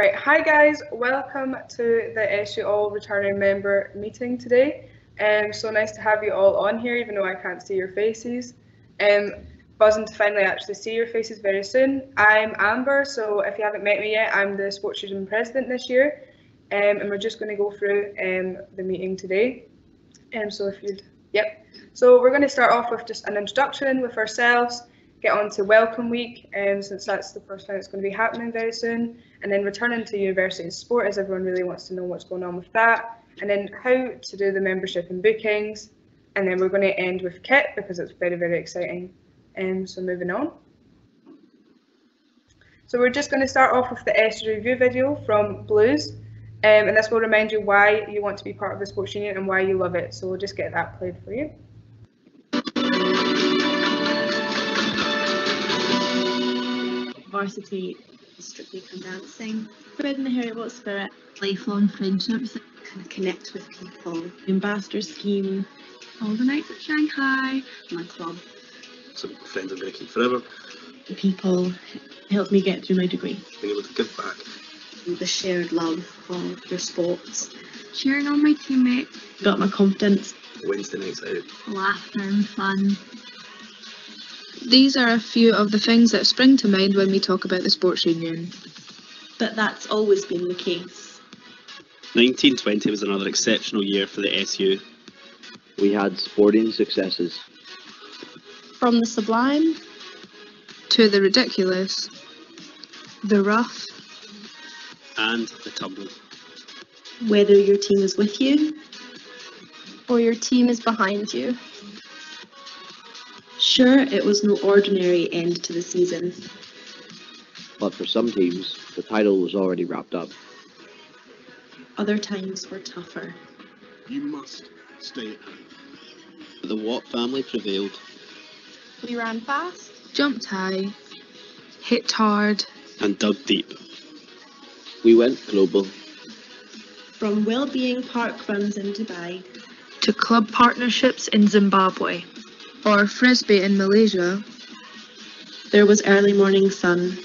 Right, hi guys, welcome to the SU All returning member meeting today. So nice to have you all on here, even though I can't see your faces. Buzzing to finally actually see your faces very soon. I'm Amber, so if you haven't met me yet, I'm the Sports Union President this year, and we're just going to go through the meeting today. So we're going to start off with just an introduction with ourselves, get on to Welcome Week, since that's the first time it's going to be happening very soon, and then returning to university and sport, as everyone really wants to know what's going on with that, and then how to do the membership and bookings, and then we're going to end with kit because it's very, very exciting. So moving on. So we're just going to start off with the SU review video from Blues, and this will remind you why you want to be part of the sports union and why you love it. So we'll just get that played for you. Varsity is strictly from dancing, bred in the Heriot-Watt spirit, lifelong friendships, kind of connect with people. The ambassador scheme, all the nights at Shanghai, my club. Some friends I'm going to keep forever. The people helped me get through my degree. Being able to give back. The shared love of your sports. Cheering on my teammates. Got my confidence. Wednesday nights out. Laughter and fun. These are a few of the things that spring to mind when we talk about the sports union. But that's always been the case. 1920 was another exceptional year for the SU. We had sporting successes. From the sublime to the ridiculous, the rough and the tumble. Whether your team is with you or your team is behind you. Sure, it was no ordinary end to the season. But for some teams, the title was already wrapped up. Other times were tougher. You must stay at home. The Watt family prevailed. We ran fast, jumped high, hit hard, and dug deep. We went global. From well-being park runs in Dubai to club partnerships in Zimbabwe or Frisbee in Malaysia. There was early morning sun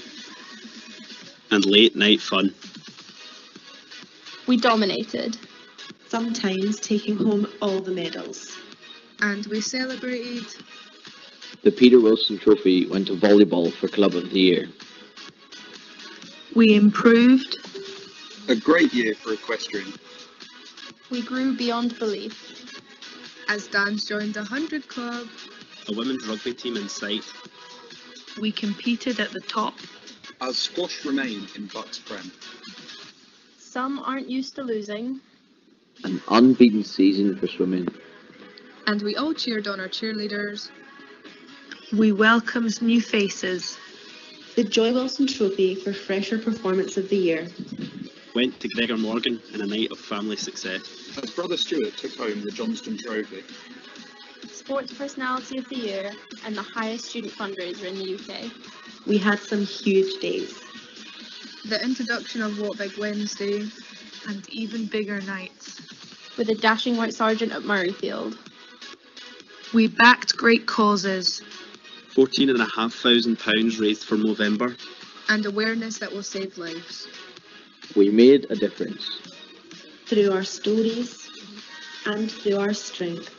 and late night fun. We dominated, sometimes taking home all the medals. And we celebrated. The Peter Wilson Trophy went to volleyball for Club of the Year. We improved. A great year for equestrian. We grew beyond belief. As dance joined 100 Club. A women's rugby team in sight. We competed at the top. As squash remained in Bucks Prem. Some aren't used to losing. An unbeaten season for swimming. And we all cheered on our cheerleaders. We welcomed new faces. The Joy Wilson Trophy for Fresher Performance of the Year went to Gregor Morgan in a night of family success. As Brother Stewart took home the Johnston Trophy. Sports Personality of the Year and the highest student fundraiser in the UK. We had some huge days. The introduction of What Big Wednesday and even bigger nights. With a dashing white sergeant at Murrayfield. We backed great causes. £14,500 raised for Movember. And awareness that will save lives. We made a difference. Through our stories and through our strength.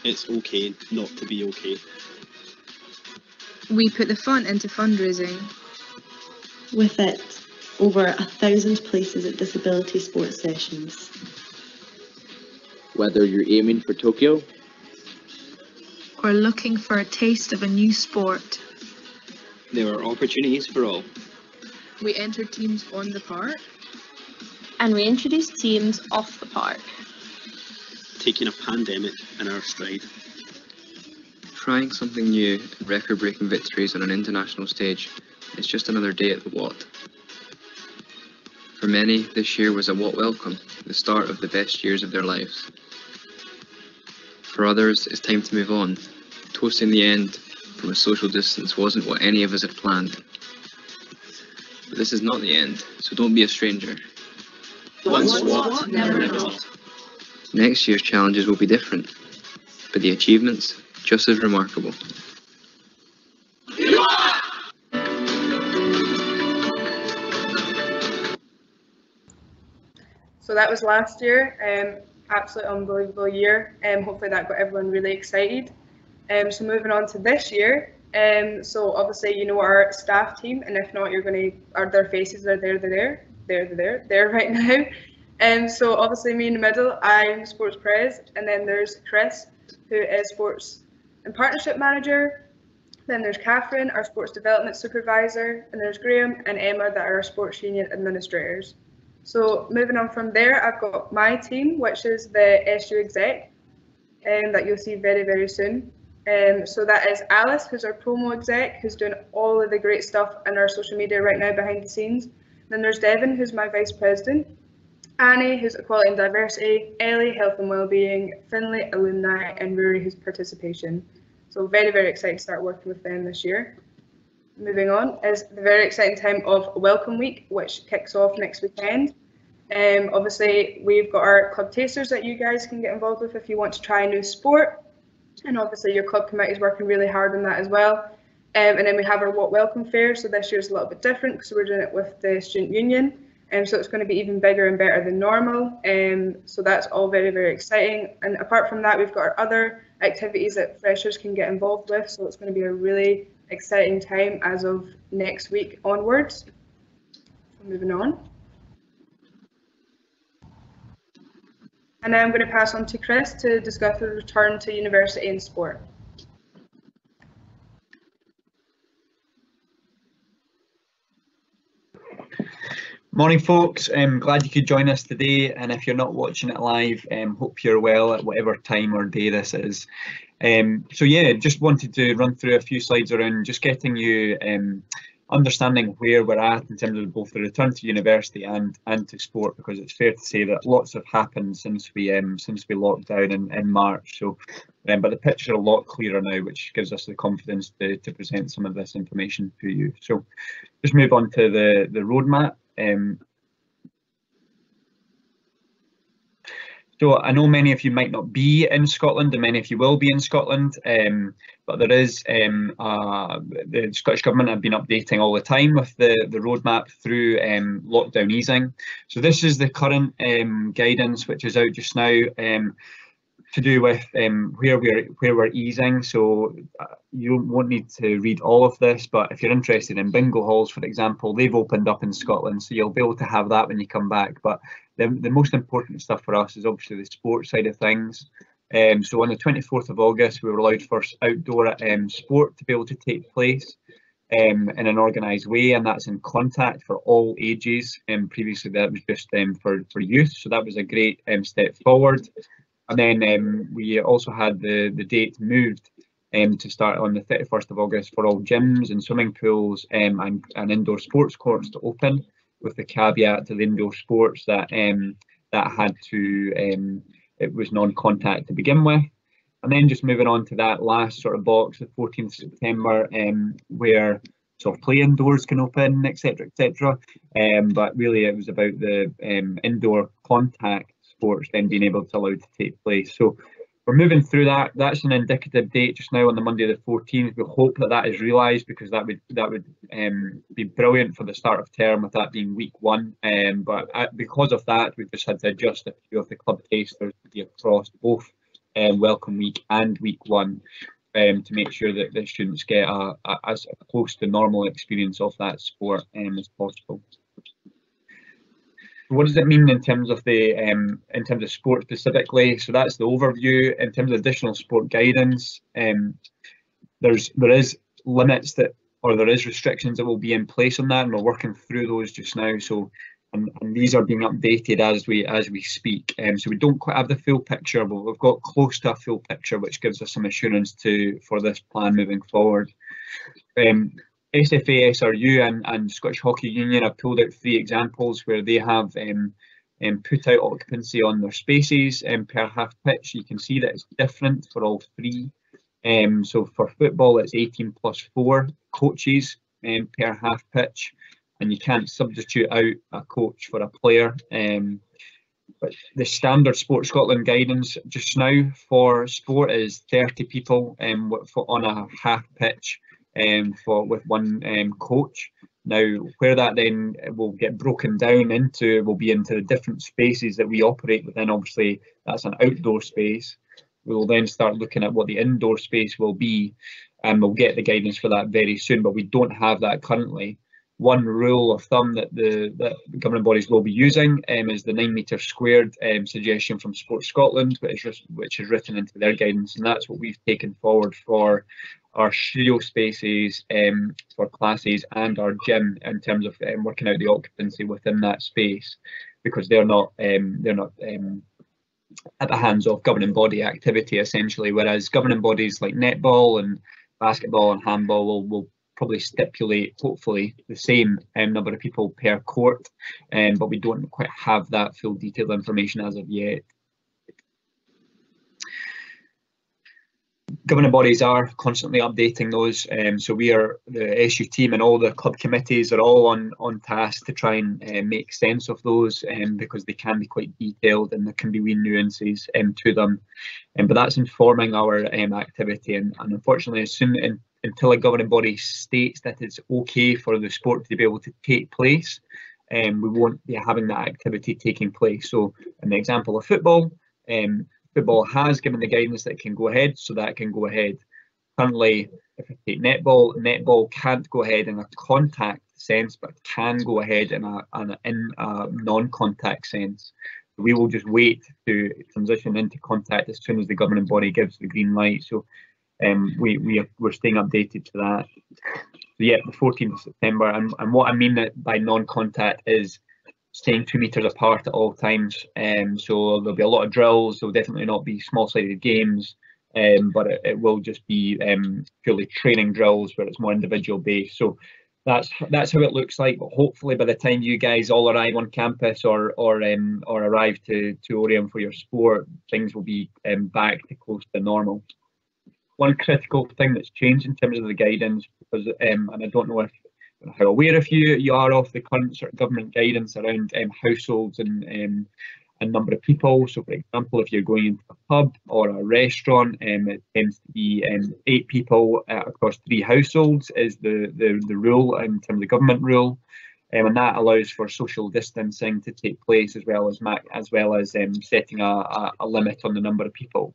It's okay not to be okay. We put the fun into fundraising. With it, over 1,000 places at disability sports sessions. Whether you're aiming for Tokyo or looking for a taste of a new sport, there are opportunities for all. We entered teams on the park. And we introduced teams off the park. Taking a pandemic in our stride. Trying something new and record-breaking victories on an international stage is just another day at the Watt. For many, this year was a Watt welcome, the start of the best years of their lives. For others, it's time to move on. Toasting the end from a social distance wasn't what any of us had planned. But this is not the end, so don't be a stranger. Once Watt, never not. Next year's challenges will be different, but the achievements just as remarkable. that was last year. Absolutely unbelievable year. Hopefully that got everyone really excited. So moving on to this year. So obviously you know our staff team, and if not, you're going to, their faces are there right now. So obviously me in the middle, I'm sports pres, and then there's Chris, who is sports and partnership manager. Then there's Catherine, our sports development supervisor, and there's Graham and Emma that are our sports union administrators. So moving on from there, I've got my team, which is the SU exec, that you'll see very, very soon. So that is Alice, who's our promo exec, who's doing all of the great stuff in our social media right now behind the scenes. Then there's Devon, who's my vice president. Annie, who's equality and diversity. Ellie, health and wellbeing. Finlay, alumni, and Rory, who's participation. So very, very excited to start working with them this year. Moving on is the very exciting time of Welcome Week, which kicks off next weekend. Obviously, we've got our club tasters that you guys can get involved with if you want to try a new sport. And obviously your club committee is working really hard on that as well. And then we have our What Welcome Fair. So this year's a little bit different because we're doing it with the student union. So it's going to be even bigger and better than normal. So that's all very, very exciting. And apart from that, we've got our other activities that freshers can get involved with. So it's going to be a really exciting time as of next week onwards. So moving on. And now I'm going to pass on to Chris to discuss the return to university and sport. Morning folks, glad you could join us today, and if you're not watching it live, hope you're well at whatever time or day this is. So yeah, just wanted to run through a few slides around just getting you understanding where we're at in terms of both the return to university and to sport, because it's fair to say that lots have happened since we locked down in March. So but the picture is a lot clearer now, which gives us the confidence to present some of this information to you. So just move on to the roadmap. So I know many of you might not be in Scotland, and many of you will be in Scotland, but there is the Scottish Government have been updating all the time with the roadmap through lockdown easing. So this is the current guidance which is out just now, to do with where we're easing. So you won't need to read all of this, but if you're interested in bingo halls, for example, they've opened up in Scotland, so you'll be able to have that when you come back. But the most important stuff for us is obviously the sports side of things. So on the 24th of August, we were allowed first outdoor sport to be able to take place in an organised way, and that's in contact for all ages. Previously that was just for youth, so that was a great step forward. And then we also had the date moved to start on the 31st of August for all gyms and swimming pools and indoor sports courts to open, with the caveat to the indoor sports that had to it was non-contact to begin with. And then just moving on to that last sort of box, the 14th of September, where sort of play indoors can open, etc., etc. But really it was about the indoor contact sports then being able to allow to take place. So we're moving through that. That's an indicative date just now on the Monday the 14th. We hope that that is realised, because that would be brilliant for the start of term, with that being week 1. But because of that, we've just had to adjust a few of the club tasters to be across both Welcome Week and week 1, to make sure that the students get as close to normal experience of that sport as possible. What does it mean in terms of sport specifically? So that's the overview. In terms of additional sport guidance, there is limits that, or there is restrictions that will be in place on that, and we're working through those just now. So and these are being updated as we speak. So we don't quite have the full picture, but we've got close to a full picture, which gives us some assurance for this plan moving forward. SFA, SRU and Scottish Hockey Union have pulled out 3 examples where they have put out occupancy on their spaces per half pitch. You can see that it's different for all 3. So for football, it's 18+4 coaches per half pitch, and you can't substitute out a coach for a player. But the standard Sport Scotland guidance just now for sport is 30 people on a half pitch with 1 coach. Now, where that then will get broken down into will be into the different spaces that we operate within. Obviously, that's an outdoor space. We will then start looking at what the indoor space will be, and we'll get the guidance for that very soon, but we don't have that currently. One rule of thumb that the governing bodies will be using is the 9 metre squared suggestion from Sports Scotland, which is written into their guidance, and that's what we've taken forward for our studio spaces, for classes, and our gym in terms of working out the occupancy within that space, because they're not at the hands of governing body activity essentially, whereas governing bodies like netball and basketball and handball will probably stipulate, hopefully, the same number of people per court, but we don't quite have that full detailed information as of yet. Governing bodies are constantly updating those, so we are, the SU team and all the club committees are all on task to try and make sense of those, because they can be quite detailed and there can be wee nuances to them, but that's informing our activity, and unfortunately until a governing body states that it's okay for the sport to be able to take place, we won't be having that activity taking place. So in the example of football, football has given the guidance that it can go ahead, so that can go ahead. Currently, if I take netball can't go ahead in a contact sense, but can go ahead in a non-contact sense. We will just wait to transition into contact as soon as the governing body gives the green light. So we're staying updated to that. So yeah, the 14th of September, and what I mean by non-contact is staying 2 metres apart at all times. So there'll be a lot of drills. There'll definitely not be small-sided games, but it will just be purely training drills where it's more individual based. So that's how it looks like. But hopefully, by the time you guys all arrive on campus or arrive to Oriam for your sport, things will be back to close to normal. One critical thing that's changed in terms of the guidance, because and I don't know how aware if you are of the current sort of government guidance around households and number of people. So, for example, if you're going into a pub or a restaurant, it tends to be 8 people across 3 households is the rule in terms of the government rule, and that allows for social distancing to take place as well as setting a limit on the number of people.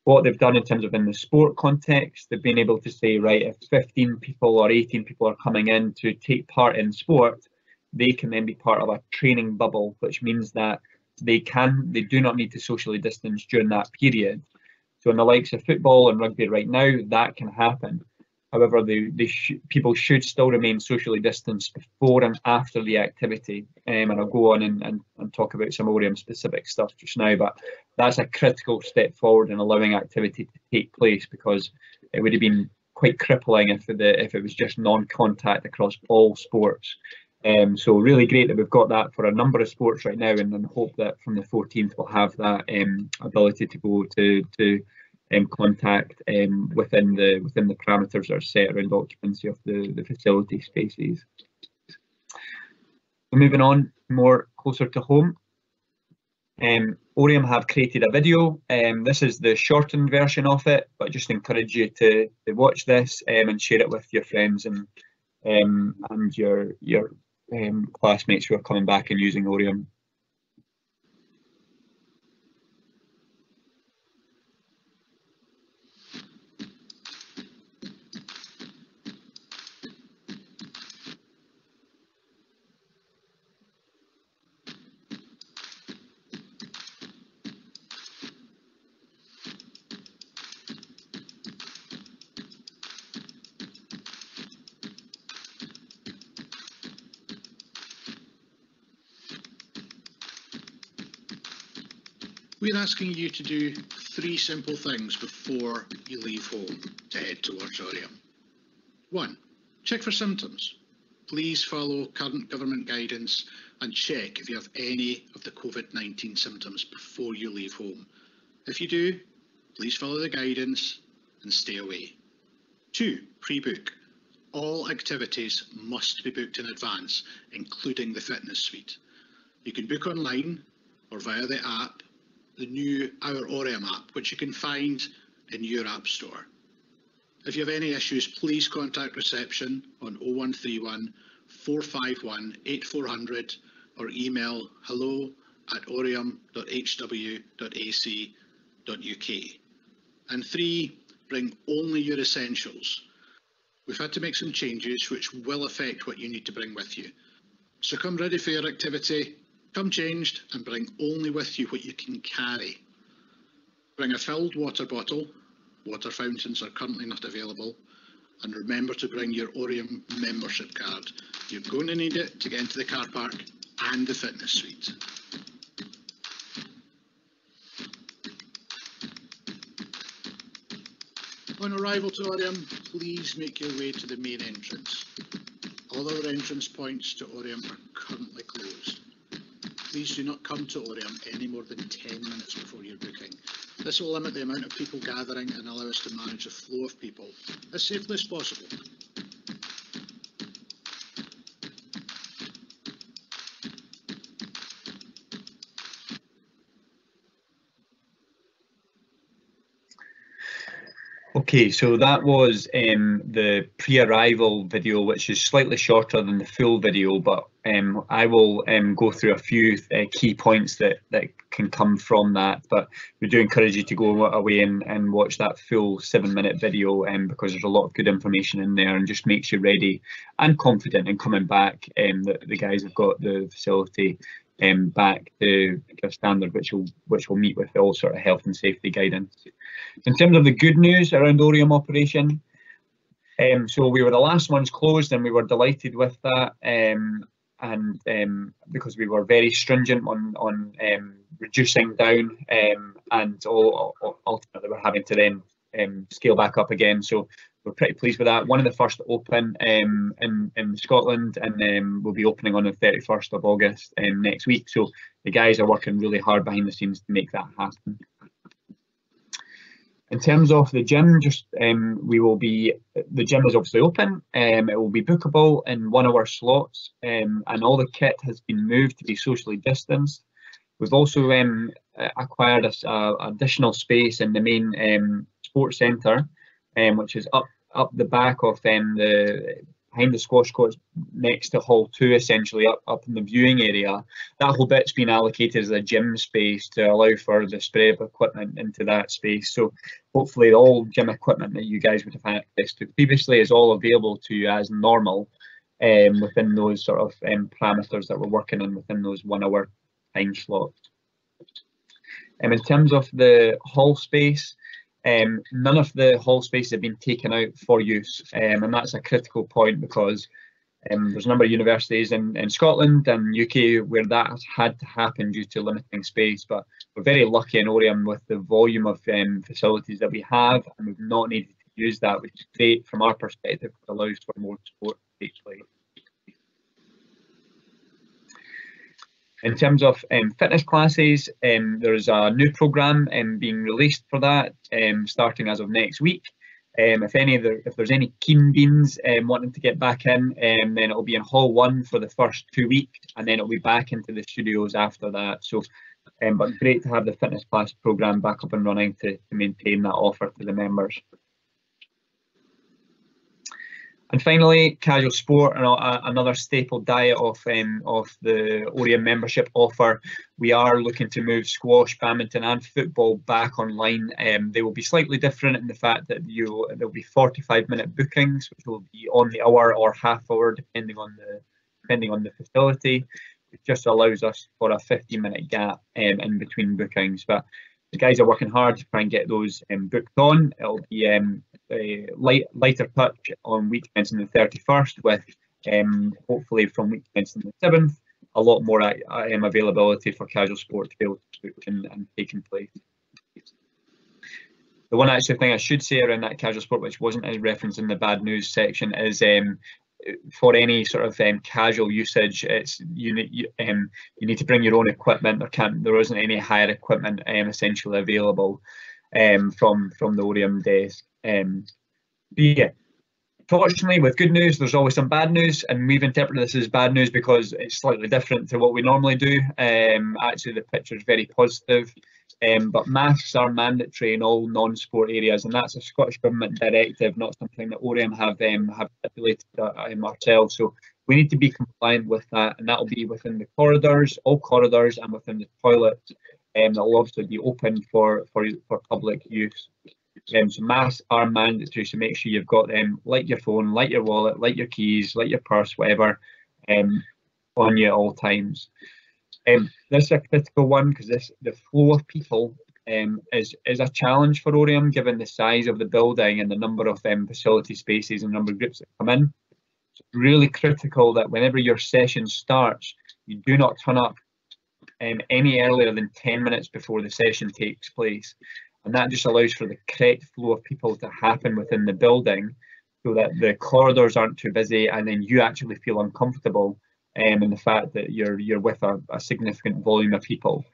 What they've done in terms of in the sport context, they've been able to say, right, if 15 people or 18 people are coming in to take part in sport, they can then be part of a training bubble, which means that they do not need to socially distance during that period. So in the likes of football and rugby right now, that can happen. However, people should still remain socially distanced before and after the activity. And I'll go on and talk about some Oriam specific stuff just now, but that's a critical step forward in allowing activity to take place, because it would have been quite crippling if it was just non-contact across all sports. So really great that we've got that for a number of sports right now, and hope that from the 14th we'll have that ability to go to contact within the parameters that are set around occupancy of the facility spaces. So moving on more closer to home, Oriam have created a video. This is the shortened version of it, but just encourage you to watch this and share it with your friends and your classmates who are coming back and using Oriam. We're asking you to do 3 simple things before you leave home to head towards Oriam. 1. Check for symptoms. Please follow current government guidance and check if you have any of the COVID-19 symptoms before you leave home. If you do, please follow the guidance and stay away. 2. Pre-book. All activities must be booked in advance, including the fitness suite. You can book online or via the app, the new Our Oriam app, which you can find in your app store. If you have any issues, please contact reception on 0131 451 8400 or email hello@orium.hw.ac.uk. And 3, bring only your essentials. We've had to make some changes which will affect what you need to bring with you. So come ready for your activity, come changed, and bring only with you what you can carry. Bring a filled water bottle, water fountains are currently not available, and remember to bring your Orium membership card. You're going to need it to get into the car park and the fitness suite. On arrival to Orium, please make your way to the main entrance. All other entrance points to Orium are currently closed. Please do not come to Orium any more than 10 minutes before your booking. This will limit the amount of people gathering and allow us to manage the flow of people as safely as possible. Okay, so that was the pre-arrival video, which is slightly shorter than the full video, but I will go through a few key points that can come from that. But we do encourage you to go away and watch that full 7-minute video because there's a lot of good information in there and just makes you ready and confident in coming back. The guys have got the facility back to a standard which will meet with all sort of health and safety guidance. In terms of the good news around Orium operation, so we were the last ones closed and we were delighted with that, and because we were very stringent on reducing down, and ultimately we're having to then scale back up again. So we're pretty pleased with that. One of the first to open in Scotland, and we'll be opening on the 31st of August next week. So the guys are working really hard behind the scenes to make that happen. In terms of the gym, the gym is obviously open. It will be bookable in 1 hour slots, and all the kit has been moved to be socially distanced. We've also acquired additional space in the main sports centre, which is up the back of behind the squash courts, next to Hall 2, essentially up in the viewing area. That whole bit's been allocated as a gym space to allow for the spread of equipment into that space. So hopefully all gym equipment that you guys would have had access to previously is all available to you as normal within those sort of parameters that we're working on within those 1 hour time slots. In terms of the hall space, none of the hall spaces have been taken out for use, and that's a critical point because there's a number of universities in Scotland and UK where that has had to happen due to limiting space, but we're very lucky in Orium with the volume of facilities that we have, and we've not needed to use that, which is great from our perspective. It allows for more sport to take place. In terms of fitness classes, there's a new programme being released for that, starting as of next week. If there's any keen beans wanting to get back in, then it'll be in Hall 1 for the first 2 weeks, and then it'll be back into the studios after that. So, but great to have the fitness class programme back up and running to maintain that offer to the members. And finally, casual sport, another staple diet of the Orium membership offer. We are looking to move squash, badminton and football back online. They will be slightly different in the fact that there'll be 45-minute bookings, which will be on the hour or half hour, depending on the facility. It just allows us for a 15-minute gap in between bookings. But the guys are working hard to try and get those booked on. It'll be a lighter touch on week commencing the 31st, with hopefully from week commencing the 7th, a lot more availability for casual sport to be able to book and taking place. The one actual thing I should say around that casual sport, which wasn't as referenced in the bad news section, is for any sort of casual usage, you need to bring your own equipment. There isn't any hire equipment essentially available from the Orium desk. Yeah, fortunately, with good news, there's always some bad news, and we've interpreted this as bad news because it's slightly different to what we normally do. Actually, the picture is very positive, but masks are mandatory in all non-sport areas, and that's a Scottish Government directive, not something that Orium have stipulated ourselves. So We need to be compliant with that, and that will be within the corridors, all corridors, and within the toilets, that will obviously be open for public use. So masks are mandatory, so make sure you've got them, like your phone, like your wallet, like your keys, like your purse, whatever, on you at all times. This is a critical one because the flow of people is a challenge for Oriam, given the size of the building and the number of facility spaces and number of groups that come in. It's really critical that whenever your session starts, you do not turn up any earlier than 10 minutes before the session takes place. And that just allows for the correct flow of people to happen within the building so that the corridors aren't too busy and then you actually feel uncomfortable in the fact that you're with a significant volume of people.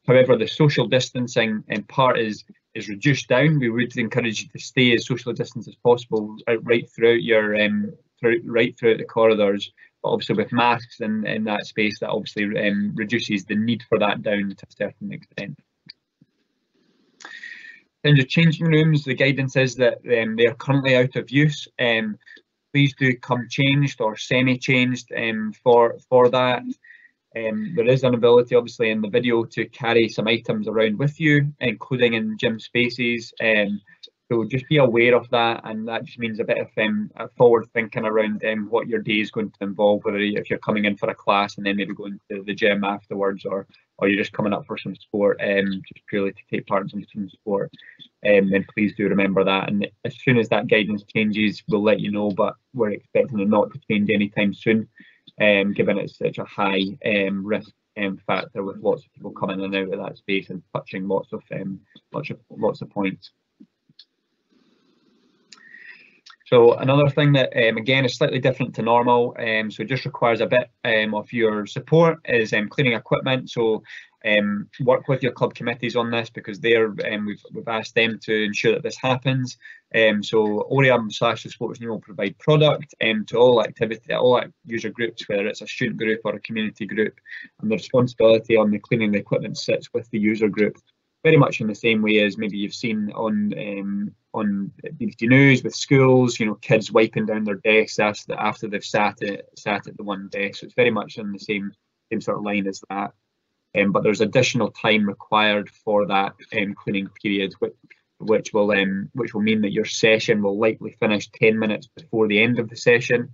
However, the social distancing part is reduced down. We would encourage you to stay as socially distanced as possible right throughout your right throughout the corridors. But obviously with masks in that space, that obviously reduces the need for that down to a certain extent. In the changing rooms, the guidance is that they are currently out of use. Please do come changed or semi-changed for that. There is an ability, obviously, in the video to carry some items around with you, including in gym spaces. So just be aware of that, and that just means a bit of forward thinking around what your day is going to involve, whether if you're coming in for a class and then maybe going to the gym afterwards, or you're just coming up for some sport, just purely to take part in some sport. Then please do remember that, and as soon as that guidance changes, we'll let you know, but we're expecting it not to change anytime soon, given it's such a high risk factor with lots of people coming in and out of that space and touching lots of points. So another thing that again is slightly different to normal, so it just requires a bit of your support, is cleaning equipment. So work with your club committees on this, because we've asked them to ensure that this happens. So Oriam/the Sports Union will provide product to all user groups, whether it's a student group or a community group, and the responsibility on the cleaning the equipment sits with the user group, very much in the same way as maybe you've seen on BBC News with schools, kids wiping down their desks after they've sat at the one desk. So it's very much in the same sort of line as that. But there's additional time required for that cleaning period, which will mean that your session will likely finish 10 minutes before the end of the session.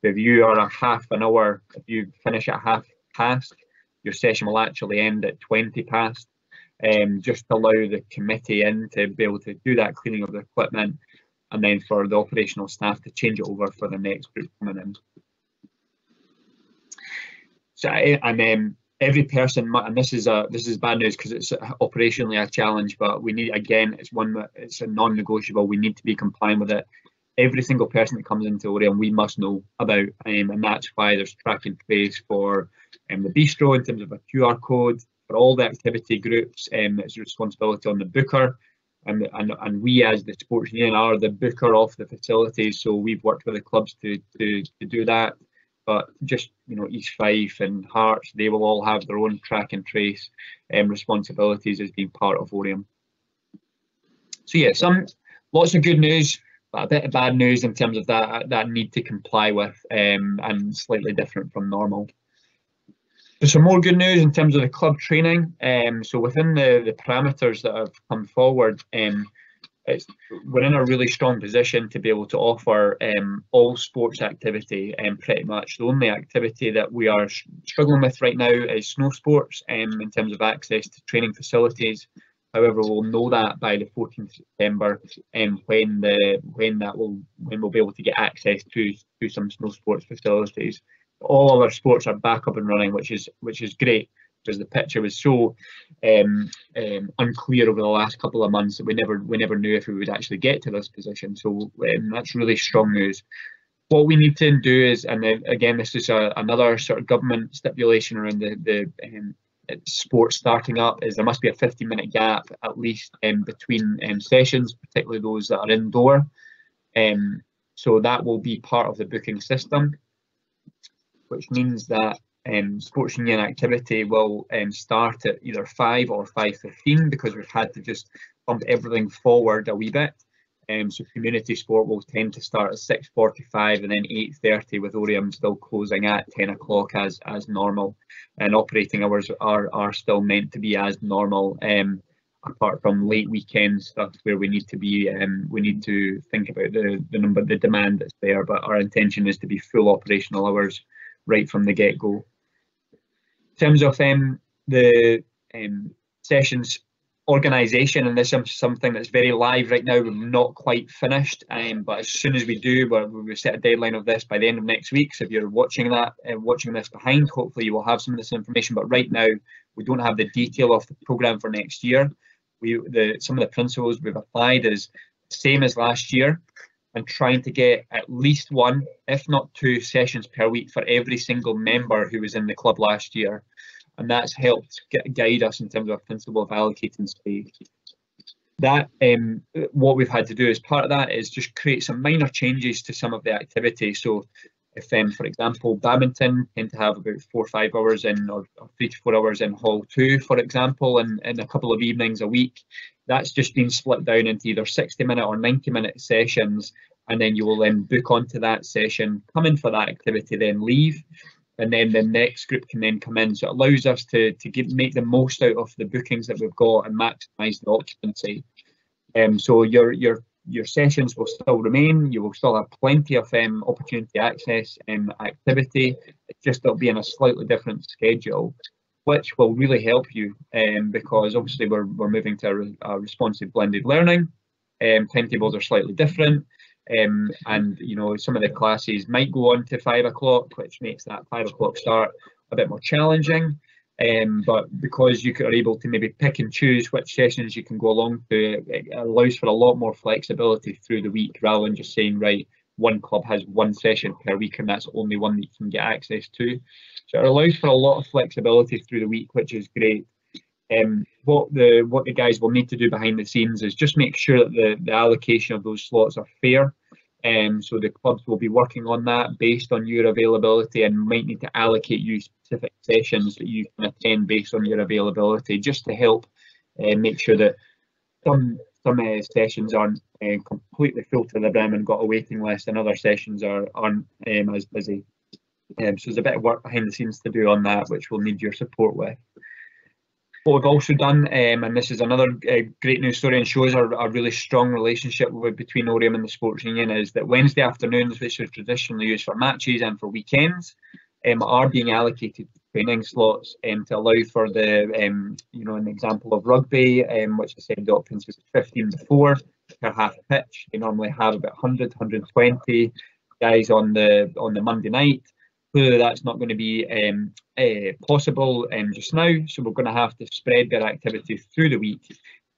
So if you are if you finish at half past, your session will actually end at 20 past. Just to allow the committee in to be able to do that cleaning of the equipment, and then for the operational staff to change it over for the next group coming in. So, and every person, and this is bad news because it's operationally a challenge, but we need, again, it's a non-negotiable. We need to be compliant with it. Every single person that comes into Oriam, we must know about, and that's why there's track and trace for the bistro in terms of a QR code. For all the activity groups, it's a responsibility on the booker, and we as the Sports Union are the booker of the facilities, so we've worked with the clubs to do that. But just East Fife and Hearts, they will all have their own track and trace responsibilities as being part of Oriam. So yeah, lots of good news, but a bit of bad news in terms of that need to comply with, and slightly different from normal. There's some more good news in terms of the club training. So within the parameters that have come forward, we're in a really strong position to be able to offer all sports activity, pretty much. The only activity that we are struggling with right now is snow sports, in terms of access to training facilities. However, we'll know that by the 14th of September, when we'll be able to get access to some snow sports facilities. All other sports are back up and running, which is great, because the picture was so unclear over the last couple of months that we never knew if we would actually get to this position. So that's really strong news. What we need to do is, and again, this is another sort of government stipulation around the sports starting up, is there must be a 15-minute gap at least between sessions, particularly those that are indoor. So that will be part of the booking system, which means that Sports Union activity will start at either 5 or 5:15, because we've had to just bump everything forward a wee bit. So community sport will tend to start at 6:45 and then 8:30, with Oriam still closing at 10 o'clock as normal, and operating hours are still meant to be as normal, apart from late weekend stuff where we need to be we need to think about the demand that's there, but our intention is to be full operational hours right from the get-go. In terms of the sessions organisation, and this is something that's very live right now. We're not quite finished, but as soon as we do, we've set a deadline of this by the end of next week. So if you're watching this behind, hopefully you will have some of this information. But right now, we don't have the detail of the programme for next year. Some of the principles we've applied is the same as last year, and trying to get at least one, if not two, sessions per week for every single member who was in the club last year. And that's helped guide us in terms of our principle of allocating space. That what we've had to do as part of that is just create some minor changes to some of the activity. So if, for example, badminton tend to have about 4 or 5 hours in, or 3 to 4 hours in Hall 2, for example, and a couple of evenings a week, that's just been split down into either 60-minute or 90-minute sessions, and then you will then book onto that session, come in for that activity, then leave. And then the next group can then come in. So it allows us to make the most out of the bookings that we've got and maximise the occupancy. So your sessions will still remain. You will still have plenty of opportunity to access activity. It's just it'll be in a slightly different schedule, which will really help you, because obviously we're moving to a responsive blended learning. Timetables are slightly different. And you know, some of the classes might go on to 5 o'clock, which makes that 5 o'clock start a bit more challenging. But because you are able to maybe pick and choose which sessions you can go along to, it allows for a lot more flexibility through the week, rather than just saying, right, one club has one session per week and that's the only one that you can get access to. So it allows for a lot of flexibility through the week, which is great. What the guys will need to do behind the scenes is just make sure that the allocation of those slots are fair. So the clubs will be working on that based on your availability, and might need to allocate you specific sessions that you can attend based on your availability, just to help make sure that some sessions aren't completely full to the brim and got a waiting list, and other sessions aren't as busy. So there's a bit of work behind the scenes to do on that, which we'll need your support with. What we've also done, and this is another great news story and shows a really strong relationship between Oriam and the Sports Union, is that Wednesday afternoons, which are traditionally used for matches and for weekends, are being allocated training slots to allow for the, you know, an example of rugby, which I said the occupancy is 15 to 4 per half pitch. They normally have about 100, 120 guys on the Monday night. Clearly that's not going to be possible just now, so we're going to have to spread their activities through the week,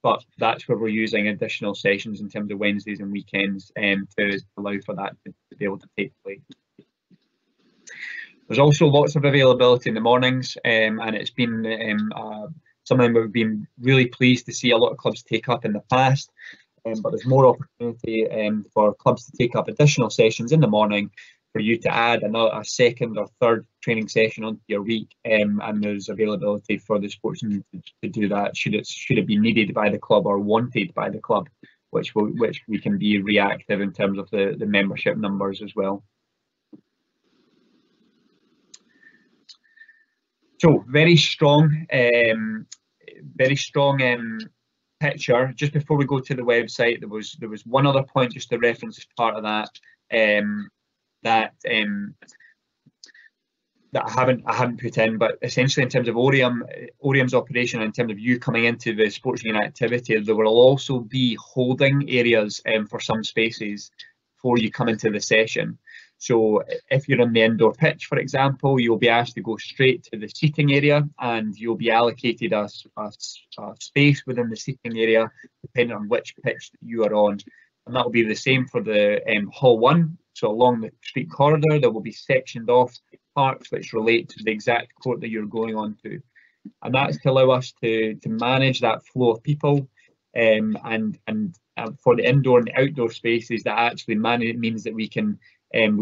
but that's where we're using additional sessions in terms of Wednesdays and weekends to allow for that to be able to take place. There's also lots of availability in the mornings, and it's been something we've been really pleased to see a lot of clubs take up in the past, but there's more opportunity for clubs to take up additional sessions in the morning, for you to add a second or third training session onto your week, and there's availability for the sports union to do that should it be needed by the club or wanted by the club, which we can be reactive in terms of the membership numbers as well. So very strong picture. Just before we go to the website, there was one other point just to reference as part of that. That I haven't put in, but essentially in terms of Oriam's operation, in terms of you coming into the sports union activity, there will also be holding areas for some spaces before you come into the session. So if you're on the indoor pitch, for example, you'll be asked to go straight to the seating area, and you'll be allocated a space within the seating area depending on which pitch that you are on. And that will be the same for the Hall 1. So along the street corridor, there will be sectioned off parts which relate to the exact court that you're going on to. And that's to allow us to manage that flow of people, and for the indoor and the outdoor spaces, that actually means that we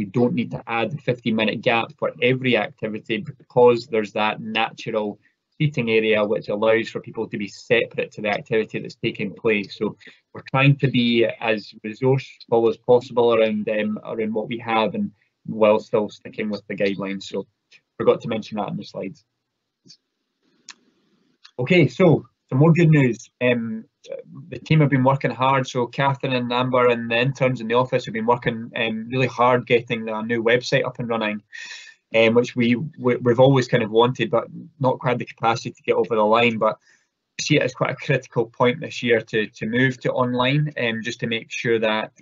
don't need to add the 15-minute gap for every activity, because there's that natural seating area which allows for people to be separate to the activity that's taking place. So we're trying to be as resourceful as possible around what we have, and while still sticking with the guidelines. So forgot to mention that in the slides. Okay, so some more good news. The team have been working hard. So Catherine and Amber and the interns in the office have been working really hard getting the new website up and running, which we've always kind of wanted, but not quite the capacity to get over the line. But we see it as quite a critical point this year to move to online, just to make sure that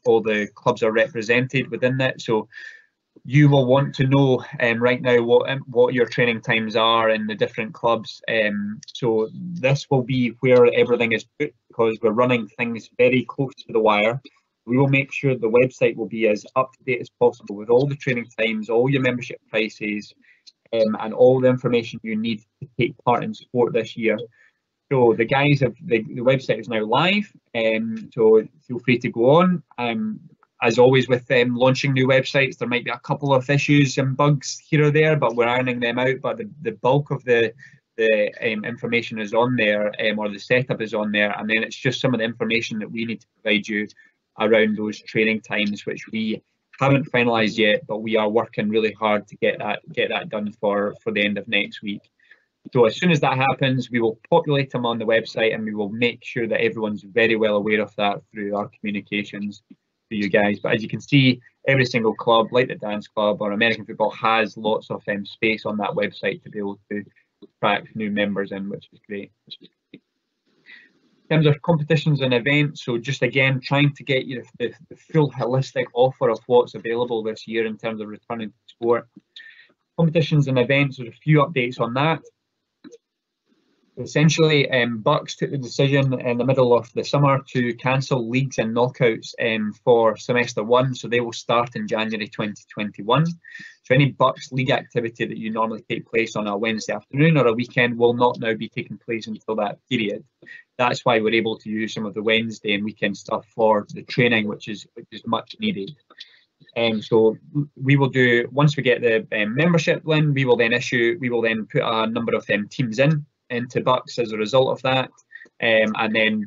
all the clubs are represented within that. So you will want to know right now what your training times are in the different clubs. So this will be where everything is put, because we're running things very close to the wire. We will make sure the website will be as up to date as possible with all the training times, all your membership prices, and all the information you need to take part in sport this year. So the guys have the website is now live, so feel free to go on. As always with launching new websites, there might be a couple of issues and bugs here or there, but we're ironing them out. But the bulk of the information is on there, or the setup is on there, and then it's just some of the information that we need to provide you around those training times, which we haven't finalised yet, but we are working really hard to get that done for the end of next week. So as soon as that happens, we will populate them on the website, and we will make sure that everyone's very well aware of that through our communications to you guys. But as you can see, every single club, like the dance club or American football, has lots of space on that website to be able to attract new members in, which is great. In terms of competitions and events, so just again trying to get you the full holistic offer of what's available this year in terms of returning to sport. Competitions and events, there's a few updates on that. Essentially, Bucks took the decision in the middle of the summer to cancel leagues and knockouts for semester 1, so they will start in January 2021. So any Bucks league activity that you normally take place on a Wednesday afternoon or a weekend will not now be taking place until that period. That's why we're able to use some of the Wednesday and weekend stuff for the training, which is much needed. So we will do, once we get the membership in, we will then put a number of teams into Bucks as a result of that, and then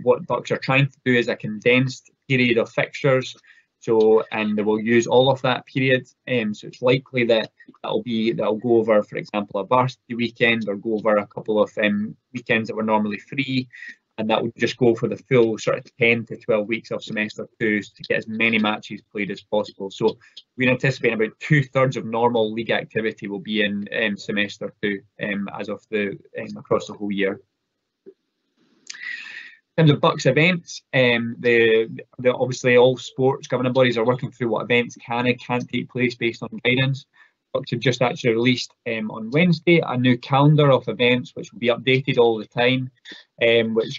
what Bucks are trying to do is a condensed period of fixtures, and they will use all of that period, so it's likely that that'll go over, for example, a varsity weekend, or go over a couple of weekends that were normally free, and that would just go for the full sort of 10 to 12 weeks of semester 2 to get as many matches played as possible. So we're anticipating about 2/3 of normal league activity will be in semester 2 as of across the whole year. In terms of Bucks events, obviously all sports governing bodies are working through what events can and can't take place based on guidance. Bucks have just actually released on Wednesday a new calendar of events which will be updated all the time,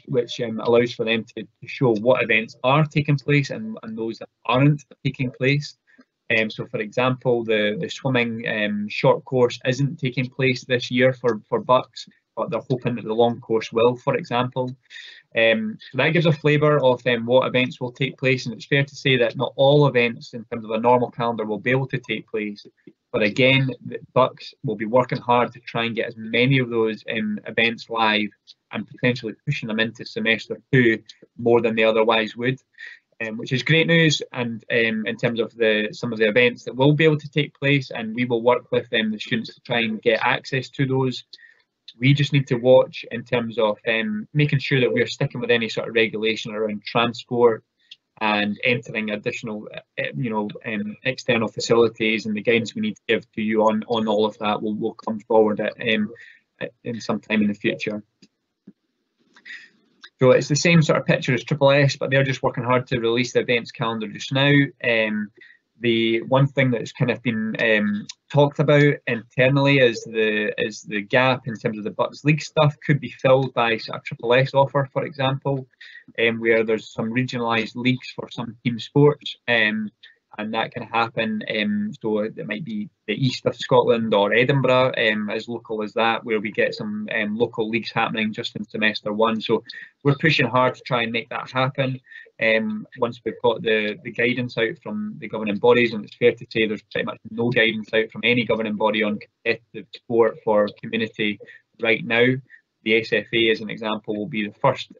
which allows for them to show what events are taking place and those that aren't taking place. So for example, the swimming short course isn't taking place this year for Bucks, but they're hoping that the long course will, for example. So that gives a flavour of what events will take place, and it's fair to say that not all events in terms of a normal calendar will be able to take place. But again, the Bucks will be working hard to try and get as many of those events live, and potentially pushing them into semester 2 more than they otherwise would, which is great news. And in terms of some of the events that will be able to take place, and we will work with the students to try and get access to those. We just need to watch in terms of making sure that we're sticking with any sort of regulation around transport and entering additional, external facilities, and the guidance we need to give to you on all of that will come forward in some time in the future. So it's the same sort of picture as Triple S, but they're just working hard to release the events calendar just now. The one thing that's kind of been talked about internally is the gap in terms of the Bucks League stuff could be filled by a Triple S offer, for example, where there's some regionalised leagues for some team sports, and and that can happen. So it might be the east of Scotland or Edinburgh, as local as that, where we get some local leagues happening just in semester 1. So we're pushing hard to try and make that happen. Once we've got the guidance out from the governing bodies, and it's fair to say there's pretty much no guidance out from any governing body on competitive sport for community right now. The SFA, as an example, will be the first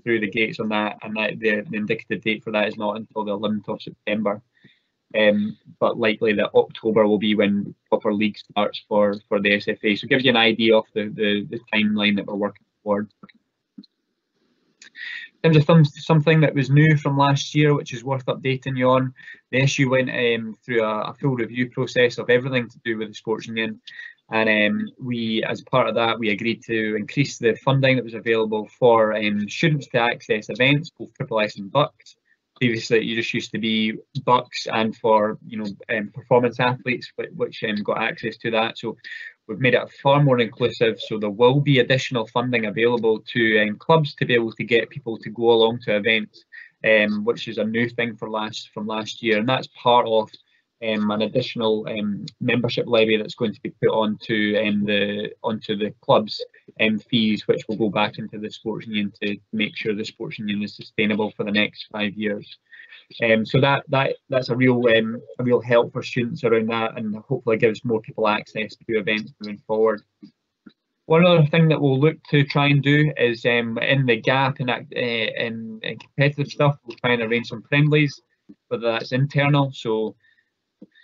through the gates on that, and the indicative date for that is not until the 11th of September. But likely that October will be when proper league starts for the SFA. So it gives you an idea of the timeline that we're working towards. In terms of something that was new from last year, which is worth updating you on, the SU went through a full review process of everything to do with the sports union. And we, as part of that, we agreed to increase the funding that was available for students to access events, both Triple S and Bucks. Previously, it just used to be Bucks, and for performance athletes, which got access to that. So we've made it far more inclusive. So there will be additional funding available to clubs to be able to get people to go along to events, which is a new thing from last year, and that's part of an additional membership levy that's going to be put onto the club's fees, which will go back into the sports union to make sure the sports union is sustainable for the next 5 years. So that's a real help for students around that, and hopefully gives more people access to events moving forward. One other thing that we'll look to try and do is in the gap in competitive stuff, we'll try and arrange some friendlies, whether that's internal. So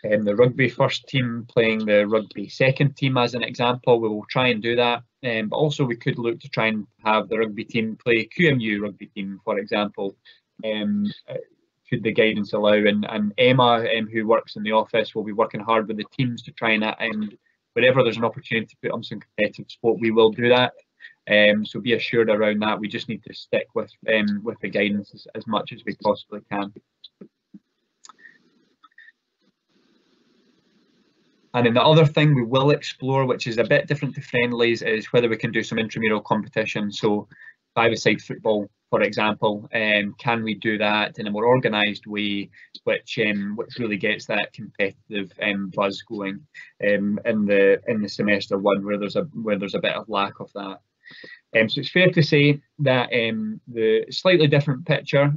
the rugby first team playing the rugby second team, as an example, we will try and do that. But also we could look to try and have the rugby team play QMU rugby team, for example, should the guidance allow. And Emma, who works in the office, will be working hard with the teams to try and wherever there's an opportunity to put on some competitive sport, we will do that. So be assured around that. We just need to stick with the guidance as much as we possibly can. And then the other thing we will explore, which is a bit different to friendlies, is whether we can do some intramural competition. So five-a-side football, for example, can we do that in a more organised way, which really gets that competitive buzz going in the semester 1, where there's a bit of lack of that. So it's fair to say that the slightly different picture,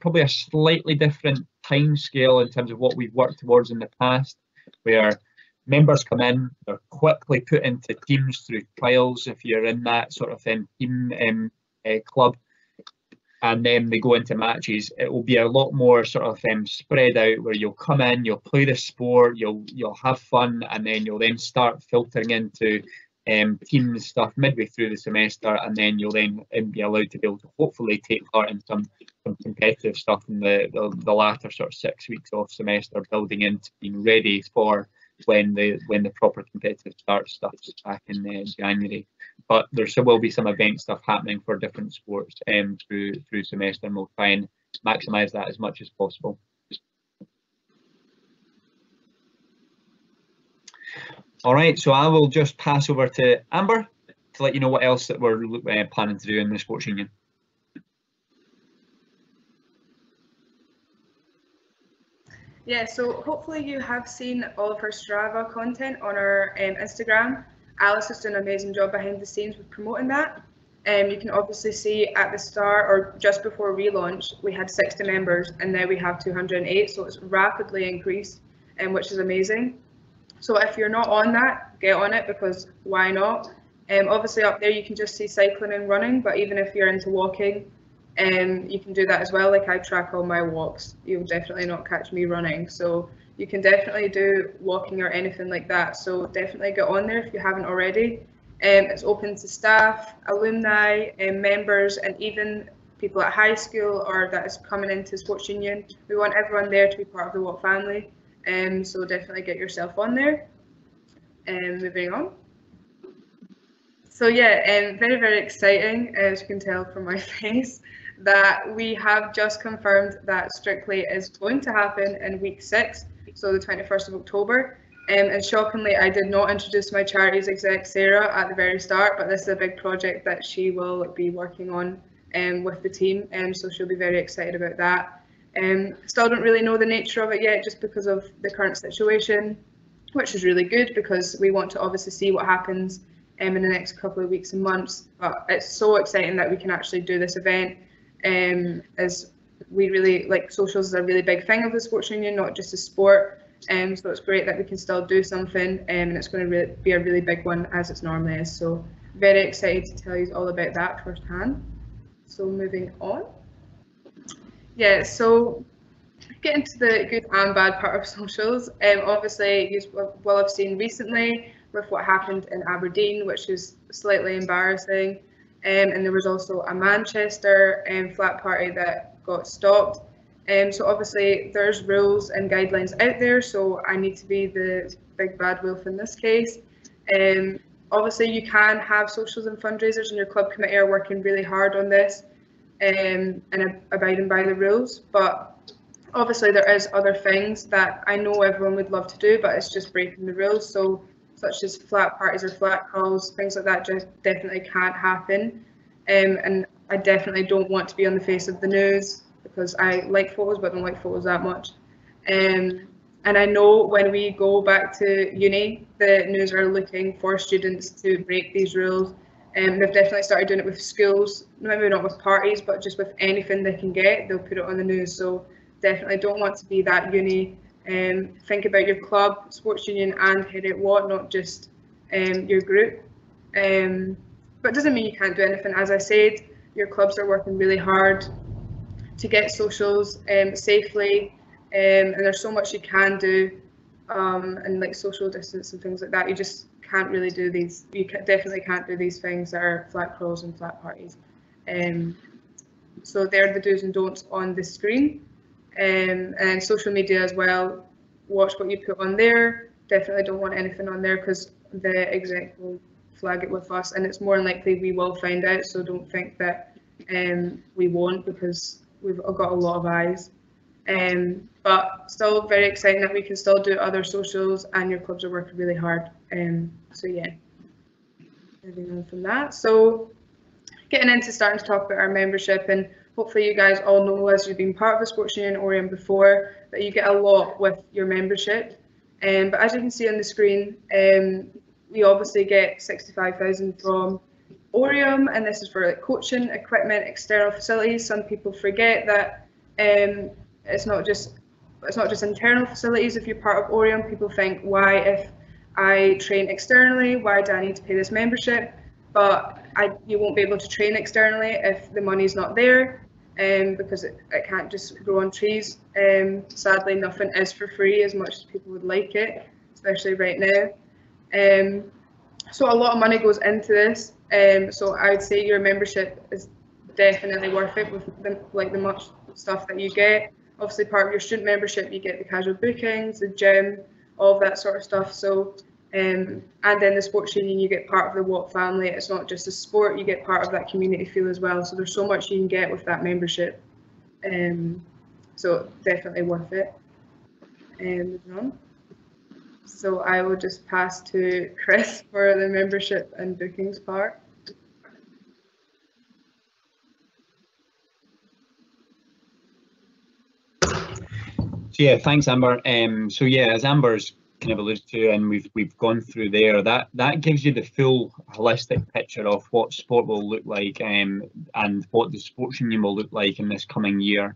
probably a slightly different time scale in terms of what we've worked towards in the past, where members come in, they're quickly put into teams through trials if you're in that sort of team club, and then they go into matches. It will be a lot more sort of spread out, where you'll come in, you'll play the sport, you'll have fun, and then you'll then start filtering into team stuff midway through the semester, and then you'll then be allowed to be able to hopefully take part in some competitive stuff in the latter sort of 6 weeks of semester, building into being ready for when the proper competitive starts back in January. But there still will be some event stuff happening for different sports through semester, and we'll try and maximise that as much as possible. All right, so I will just pass over to Amber to let you know what else that we're planning to do in the sports union. Yeah, so hopefully you have seen all of her Strava content on our Instagram. Alice has done an amazing job behind the scenes with promoting that. You can obviously see at the start, or just before relaunch, we had 60 members, and now we have 208, so it's rapidly increased, which is amazing. So if you're not on that, get on it, because why not? Obviously up there you can just see cycling and running, but even if you're into walking, you can do that as well. Like, I track all my walks. You'll definitely not catch me running, so you can definitely do walking or anything like that. So definitely get on there if you haven't already. It's open to staff, alumni, members, and even people at high school or that is coming into sports union. We want everyone there to be part of the Watt family. So definitely get yourself on there. Moving on. So yeah, very, very exciting, as you can tell from my face, that we have just confirmed that Strictly is going to happen in week 6, so the 21st of October. And shockingly, I did not introduce my charities exec, Sarah, at the very start, but this is a big project that she will be working on with the team, so she'll be very excited about that. Still don't really know the nature of it yet, just because of the current situation, which is really good because we want to obviously see what happens in the next couple of weeks and months. But it's so exciting that we can actually do this event, as we really like socials is a really big thing of the sports union, not just a sport. So it's great that we can still do something, and it's going to be a really big one, as it normally is. So very excited to tell you all about that firsthand. So moving on. Yeah, so getting to the good and bad part of socials. Obviously, you will have seen recently with what happened in Aberdeen, which is slightly embarrassing. And there was also a Manchester flat party that got stopped. So obviously there's rules and guidelines out there, so I need to be the big bad wolf in this case. Obviously you can have socials and fundraisers, and your club committee are working really hard on this and abiding by the rules, but obviously there is other things that I know everyone would love to do, but it's just breaking the rules. So such as flat parties or flat calls, things like that just definitely can't happen. And I definitely don't want to be on the face of the news, because I like photos but don't like photos that much. And I know when we go back to uni, the news are looking for students to break these rules. They've definitely started doing it with schools, maybe not with parties, but just with anything they can get, they'll put it on the news. So definitely don't want to be that uni. Think about your club, sports union and Heriot-Watt, not just your group. But it doesn't mean you can't do anything. As I said, your clubs are working really hard to get socials safely, and there's so much you can do, and like social distance and things like that. You just can't really do these. You definitely can't do these things that are flat calls and flat parties. So they're the do's and don'ts on the screen. And social media as well. Watch what you put on there. Definitely don't want anything on there, because the exec will flag it with us, and it's more than likely we will find out. So don't think that we won't, because we've got a lot of eyes. But still very exciting that we can still do other socials, and your clubs are working really hard. So yeah, moving on from that. So getting into starting to talk about our membership, and hopefully you guys all know, as you've been part of the Sports Union Oriam before, that you get a lot with your membership. But as you can see on the screen, we obviously get 65,000 from Oriam, and this is for like coaching, equipment, external facilities. Some people forget that it's not just internal facilities. If you're part of Oriam, people think, why, if I train externally, why do I need to pay this membership? But you won't be able to train externally if the money's not there, because it can't just grow on trees. Sadly, nothing is for free, as much as people would like it, especially right now. So a lot of money goes into this. So I would say your membership is definitely worth it with the much stuff that you get. Obviously, part of your student membership, you get the casual bookings, the gym, all of that sort of stuff. So. And then the sports union, you get part of the Watt family. It's not just a sport, you get part of that community feel as well. So there's so much you can get with that membership. So definitely worth it. Moving on. So I will just pass to Chris for the membership and bookings part. So yeah, thanks, Amber. So yeah, as Amber's kind of alluded to, and we've gone through there, that gives you the full holistic picture of what sport will look like, and what the sports union will look like in this coming year,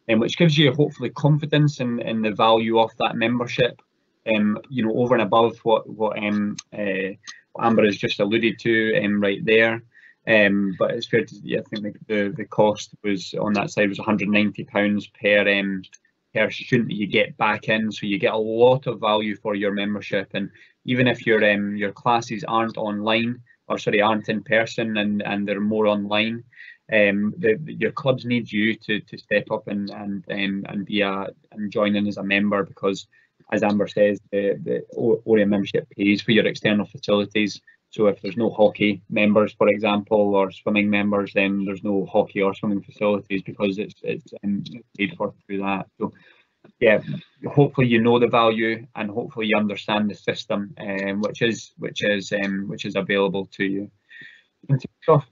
and which gives you hopefully confidence in the value of that membership, you know, over and above what Amber has just alluded to right there. But it's fair to say, I think the cost was on that side was £190 per student that you get back in, so you get a lot of value for your membership. And even if your classes aren't online, or sorry, aren't in person, and they're more online, your clubs need you to step up and be and join in as a member, because as Amber says, the Oriam membership pays for your external facilities. So if there's no hockey members, for example, or swimming members, then there's no hockey or swimming facilities, because it's paid for through that. So yeah, hopefully you know the value, and hopefully you understand the system, which is available to you. in terms of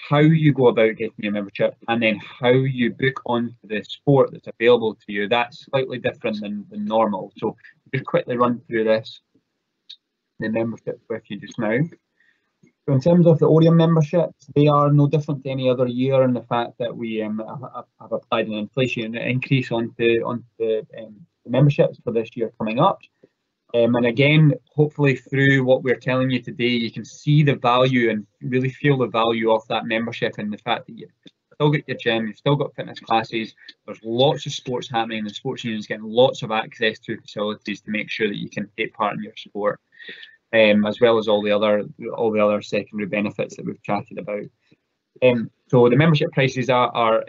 how you go about getting your membership and then how you book onto the sport that's available to you, that's slightly different than normal. So just quickly run through this, the membership with you just now. So in terms of the Oriam memberships, they are no different to any other year in the fact that we have applied an inflation increase onto the memberships for this year coming up. And again, hopefully through what we're telling you today, you can see the value and really feel the value of that membership and the fact that you've still got your gym, you've still got fitness classes, there's lots of sports happening, the sports union's getting lots of access to facilities to make sure that you can take part in your sport. As well as all the other secondary benefits that we've chatted about. So the membership prices are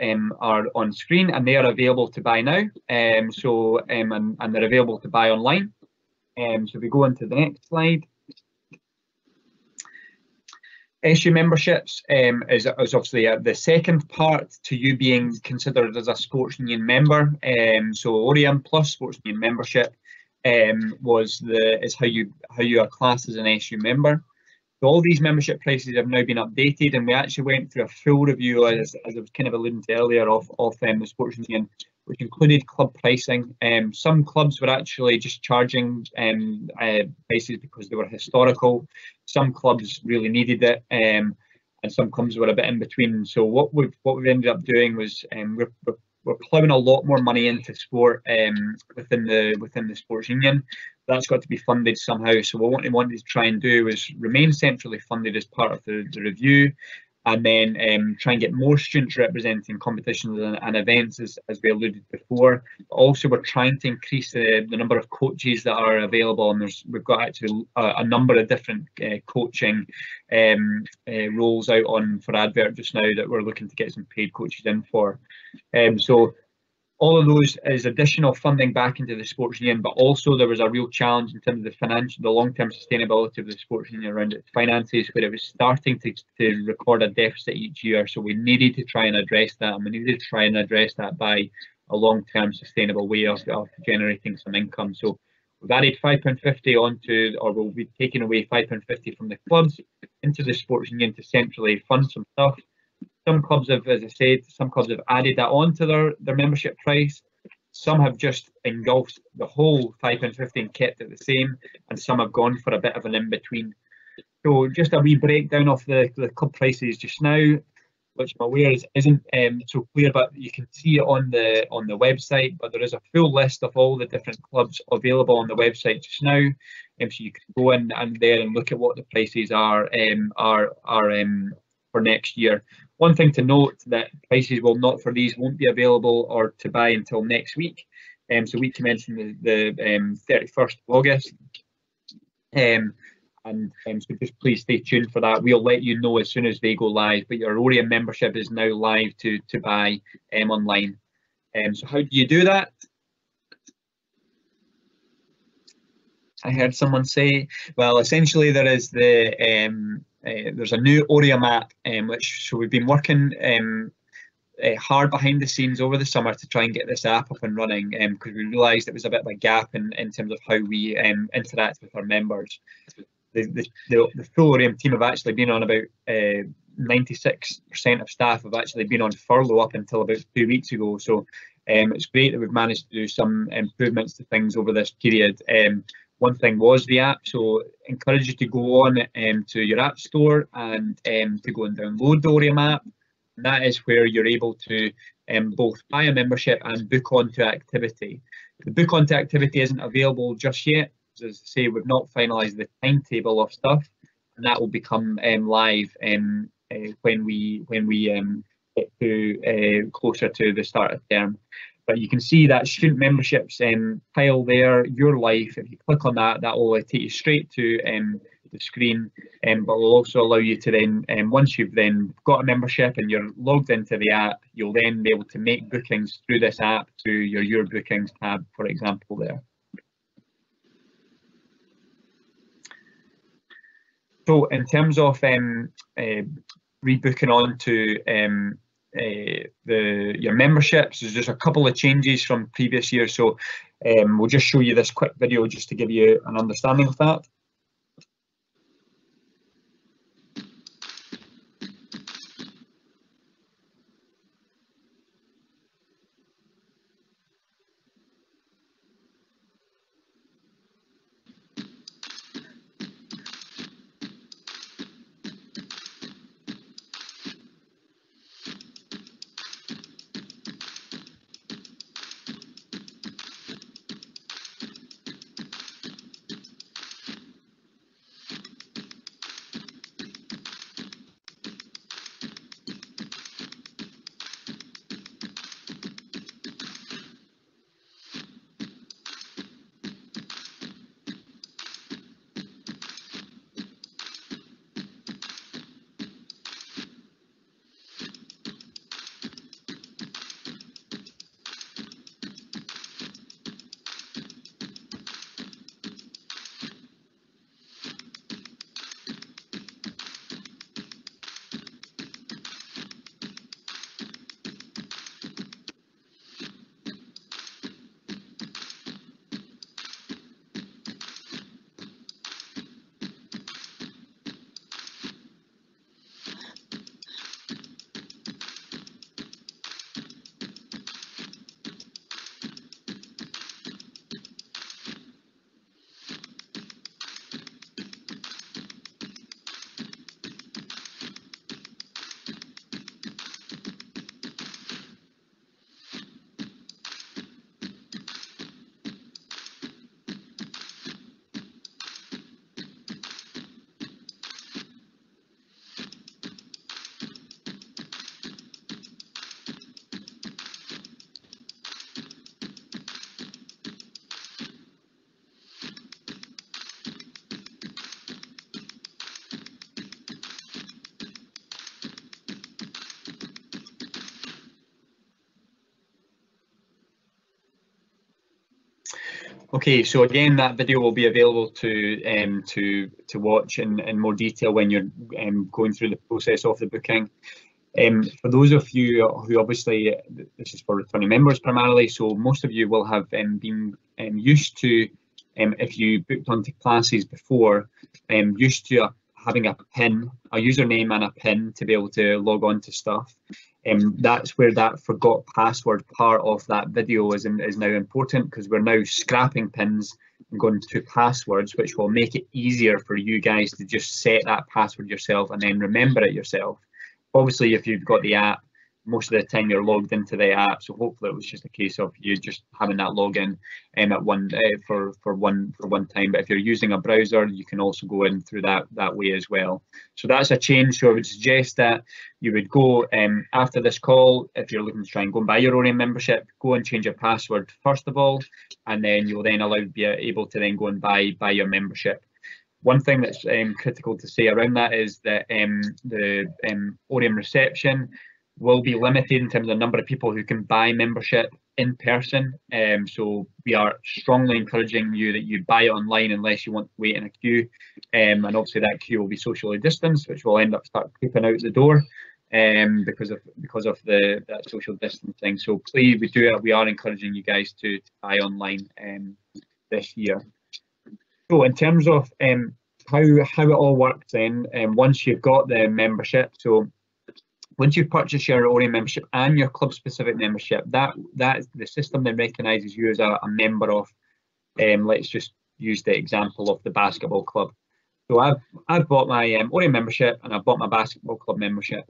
on screen and they are available to buy now. And they're available to buy online. So if we go into the next slide. SU memberships is obviously the second part to you being considered as a sports union member. So Oriam plus sports union membership is how you are classed as an SU member. So all these membership prices have now been updated, and we actually went through a full review, as I was kind of alluding to earlier, of the sports union, which included club pricing. Some clubs were actually just charging prices because they were historical. Some clubs really needed it, and some clubs were a bit in between. So what we've ended up doing was we're ploughing a lot more money into sport within the sports union. That's got to be funded somehow. So what we wanted to try and do is remain centrally funded as part of the review, and then try and get more students representing competitions and events, as we alluded before. But also, we're trying to increase the number of coaches that are available, and we've got actually a number of different coaching roles out on for advert just now that we're looking to get some paid coaches in for. So all of those is additional funding back into the sports union, but also there was a real challenge in terms of the long-term sustainability of the sports union around its finances, where it was starting to record a deficit each year. So we needed to try and address that, and we needed to try and address that by a long-term sustainable way of generating some income. So we've added £5.50 onto, or we'll be taking away £5.50 from the clubs into the sports union to centrally fund some stuff. Some clubs have, as I said, added that on to their membership price. Some have just engulfed the whole £5.50 and kept it the same, and some have gone for a bit of an in-between. So just a wee breakdown of the club prices just now, which I'm aware isn't so clear, but you can see it on the website. But there is a full list of all the different clubs available on the website just now, so you can go in and there and look at what the prices are for next year. One thing to note, that prices won't be available or to buy until next week. So we commencing the 31st of August. So just please stay tuned for that. We'll let you know as soon as they go live. But your Oriam membership is now live to buy online. So how do you do that? I heard someone say, well, essentially there is there's a new Oriam app, so we've been working hard behind the scenes over the summer to try and get this app up and running, because we realised it was a bit of a gap in terms of how we interact with our members. The full Oriam team have actually been on about 96% of staff have actually been on furlough up until about 2 weeks ago. So it's great that we've managed to do some improvements to things over this period. One thing was the app, so encourage you to go on to your app store and to go and download the Oriam app. And that is where you're able to both buy a membership and book onto activity. The book onto activity isn't available just yet. As I say, we've not finalised the timetable of stuff, and that will become live when we get to closer to the start of term. But you can see that student memberships tile there, your life. If you click on that, that will take you straight to the screen, but will also allow you to then, once you've then got a membership and you're logged into the app, you'll then be able to make bookings through this app to your bookings tab, for example, there. So in terms of rebooking on to your memberships, there's just a couple of changes from previous years. So we'll just show you this quick video just to give you an understanding of that. Okay, so again, that video will be available to watch in more detail when you're going through the process of the booking. For those of you who obviously, this is for returning members primarily, so most of you will have been used to, if you booked onto classes before, used to having a PIN, a username and a PIN to be able to log on to stuff. That's where that forgot password part of that video is now important, because we're now scrapping PINs and going to passwords, which will make it easier for you guys to just set that password yourself and then remember it yourself. Obviously, if you've got the app, most of the time you're logged into the app, so hopefully it was just a case of you just having that login at one for one time. But if you're using a browser, you can also go in through that way as well. So that's a change. So I would suggest that you would go after this call, if you're looking to try and go and buy your own membership, go and change your password first of all, and then you'll then be able to then go and buy your membership. One thing that's critical to say around that is that the Oriam reception will be limited in terms of the number of people who can buy membership in person. So we are strongly encouraging you that you buy it online unless you want to wait in a queue. And obviously that queue will be socially distanced, which will end up start creeping out the door because of that social distancing. So please, we are encouraging you guys to buy online this year. So in terms of how it all works then, once you've got the membership, so once you purchase your Oriam membership and your club specific membership, that the system then recognises you as a member of, let's just use the example of the basketball club. So I've bought my Oriam membership and I've bought my basketball club membership.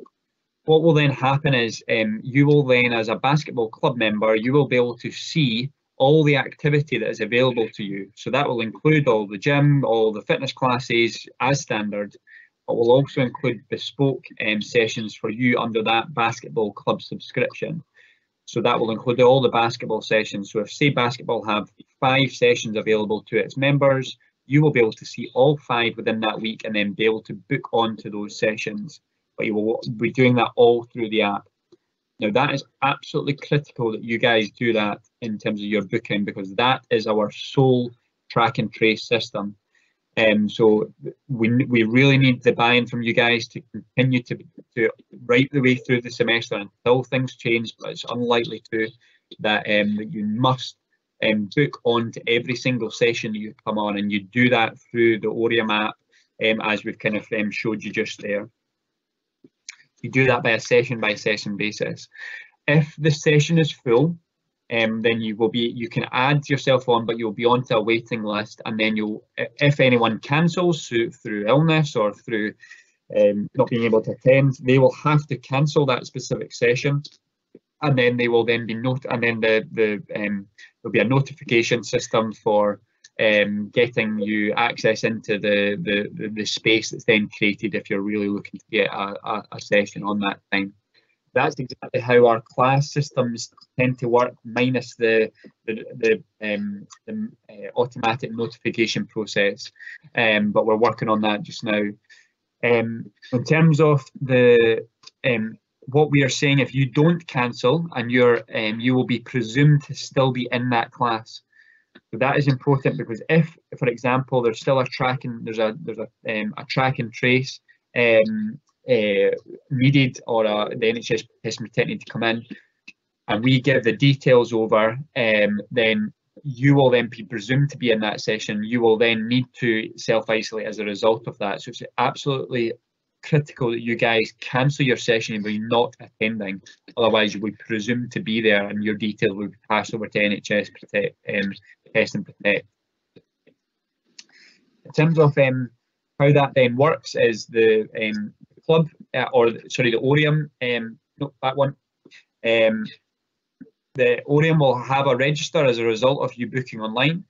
What will then happen is you will then, as a basketball club member, you will be able to see all the activity that is available to you. So that will include all the gym, all the fitness classes as standard, but will also include bespoke sessions for you under that basketball club subscription. So that will include all the basketball sessions. So if, say, basketball have 5 sessions available to its members, you will be able to see all 5 within that week and then be able to book onto those sessions. But you will be doing that all through the app. Now that is absolutely critical that you guys do that in terms of your booking, because that is our sole track and trace system. So we really need the buy-in from you guys to continue to right the way through the semester until things change, but it's unlikely to, that you must book on to every single session that you come on, and you do that through the Oriam app, as we've kind of showed you just there. You do that by a session basis. If the session is full, then you can add yourself on, but you'll be onto a waiting list, and then if anyone cancels through illness or through not being able to attend, they will have to cancel that specific session, and then they will then be there'll be a notification system for getting you access into the space that's then created if you're really looking to get a session on that time. That's exactly how our class systems tend to work, minus the automatic notification process. But we're working on that just now. In terms of what we are saying, if you don't cancel, and you will be presumed to still be in that class. So that is important, because if, for example, there's still a track and track and trace needed, or the NHS Test Protect to come in, and we give the details over, then you will then be presumed to be in that session. You will then need to self-isolate as a result of that. So it's absolutely critical that you guys cancel your session if you're not attending. Otherwise, you will be presumed to be there, and your details will be passed over to NHS Test and Protect. In terms of how that then works, is the club, the Oriam, no, that one. The Oriam will have a register as a result of you booking online,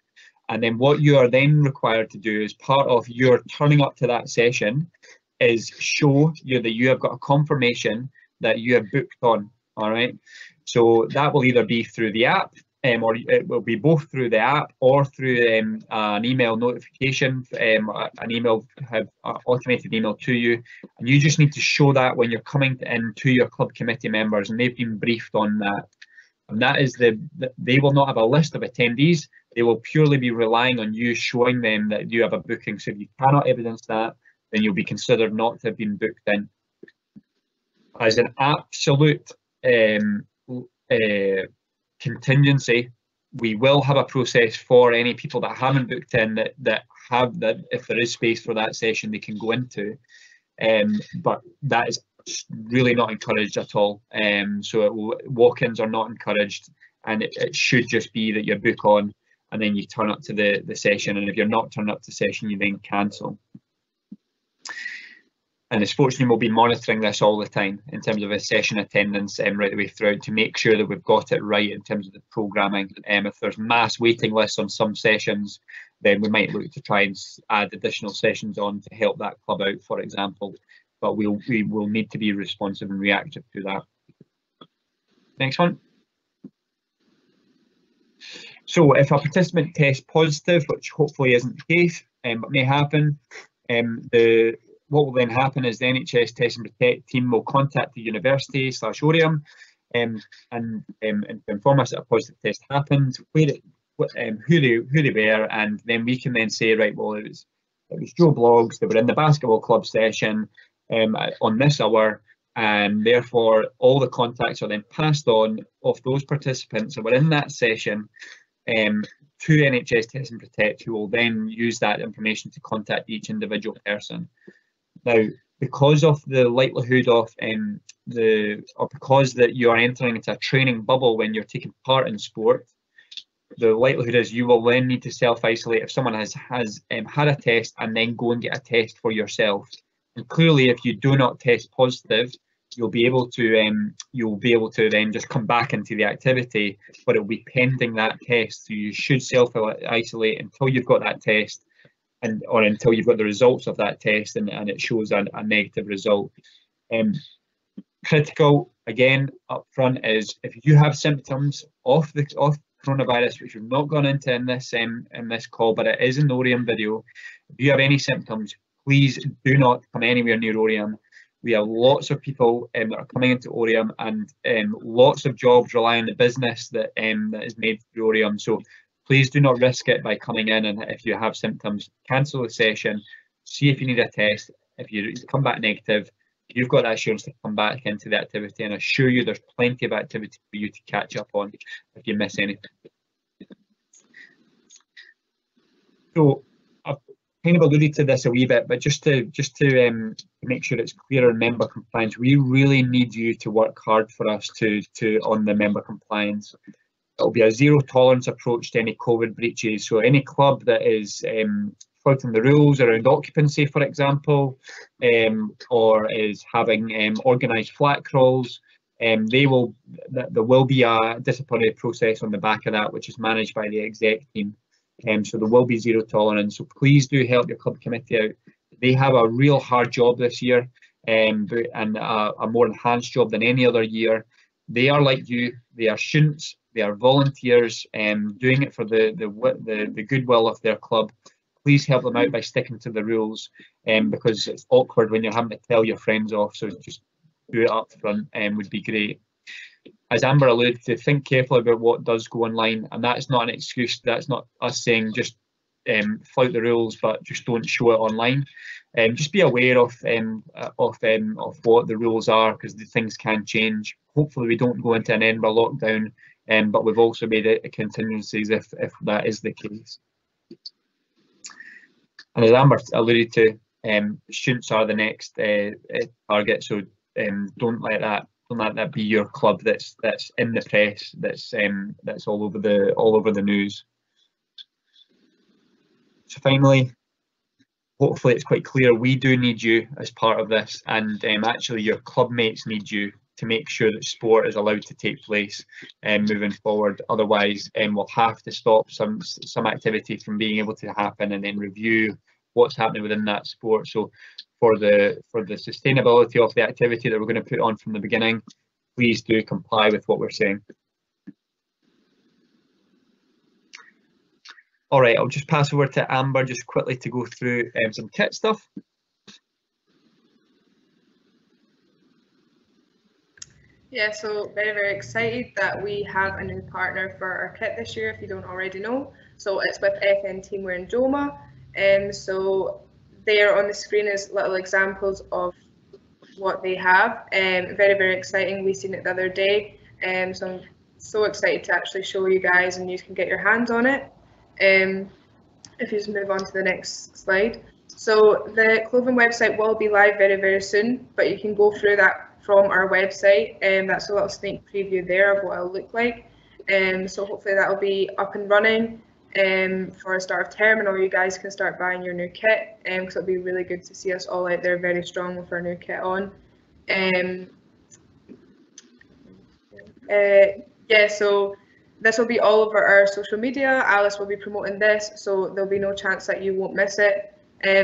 and then what you are then required to do as part of your turning up to that session is show you that you have got a confirmation that you have booked on. All right, so that will either be through the app, or it will be both through the app or through an email notification, automated email to you, and you just need to show that when you're coming in to your club committee members, and they've been briefed on that. And that is they will not have a list of attendees. They will purely be relying on you showing them that you have a booking. So if you cannot evidence that, then you'll be considered not to have been booked in. As an absolute contingency, we will have a process for any people that haven't booked in that if there is space for that session, they can go into. But that is really not encouraged at all. So walk-ins are not encouraged, and it should just be that you book on and then you turn up to the session, and if you're not turning up to the session, you then cancel. And the sports team will be monitoring this all the time in terms of a session attendance right the way throughout to make sure that we've got it right in terms of the programming. If there's mass waiting lists on some sessions, then we might look to try and add additional sessions on to help that club out, for example. But we will need to be responsive and reactive to that. Next one. So if a participant tests positive, which hopefully isn't the case, but may happen, what will then happen is the NHS Test and Protect team will contact the university / Oriam and inform us that a positive test happened, who they were, and then we can then say, right, well, it was Joe Bloggs, they were in the basketball club session on this hour, and therefore all the contacts are then passed on of those participants that were in that session to NHS Test and Protect, who will then use that information to contact each individual person. Now, because of the likelihood of because that you are entering into a training bubble when you're taking part in sport, the likelihood is you will then need to self-isolate if someone has had a test and then go and get a test for yourself. And clearly, if you do not test positive, you'll be able to then just come back into the activity, but it will be pending that test. So you should self-isolate until you've got that test, or until you've got the results of that test and it shows a negative result. Critical again up front is if you have symptoms of coronavirus, which we've not gone into in this call, but it is in the Oriam video. If you have any symptoms, please do not come anywhere near Oriam. We have lots of people that are coming into Oriam, and lots of jobs rely on the business that is made through Oriam. So please do not risk it by coming in, and if you have symptoms, cancel the session, see if you need a test. If you come back negative, you've got that assurance to come back into the activity, and I assure you there's plenty of activity for you to catch up on if you miss anything. So I've kind of alluded to this a wee bit, but just to make sure it's clear on member compliance, we really need you to work hard for us on the member compliance. It'll be a zero tolerance approach to any COVID breaches. So any club that is flouting the rules around occupancy, for example, or is having organised flat crawls, there will be a disciplinary process on the back of that, which is managed by the exec team. So there will be zero tolerance. So please do help your club committee out. They have a real hard job this year, and a more enhanced job than any other year. They are like you. They are students. They are volunteers, doing it for the goodwill of their club. Please help them out by sticking to the rules, because it's awkward when you're having to tell your friends off. So just do it up front, would be great. As Amber alluded to, think carefully about what does go online, and that's not an excuse. That's not us saying just flout the rules, but just don't show it online. Just be aware of what the rules are, because things can change. Hopefully, we don't go into an Edinburgh lockdown, but we've also made it contingencies if that is the case. And as Amber alluded to, students are the next target. So don't let that be your club that's in the press, that's all over the news. So finally, hopefully it's quite clear we do need you as part of this, and actually your club mates need you to make sure that sport is allowed to take place moving forward. Otherwise, we'll have to stop some activity from being able to happen, and then review what's happening within that sport. So for the sustainability of the activity that we're going to put on from the beginning, please do comply with what we're saying. All right, I'll just pass over to Amber just quickly to go through some kit stuff. Yeah, so very excited that we have a new partner for our kit this year, if you don't already know. So it's with FN Teamwear and Joma. So there on the screen is little examples of what they have. Very exciting. We seen it the other day. So I'm so excited to actually show you guys, and you can get your hands on it. If you just move on to the next slide. So the clothing website will be live very soon, but you can go through that from our website, and that's a little sneak preview there of what it'll look like. So hopefully that'll be up and running for the start of term, and all you guys can start buying your new kit, because it'll be really good to see us all out there very strong with our new kit on. Yeah, so this will be all over our social media. Alice will be promoting this, so there'll be no chance that you won't miss it.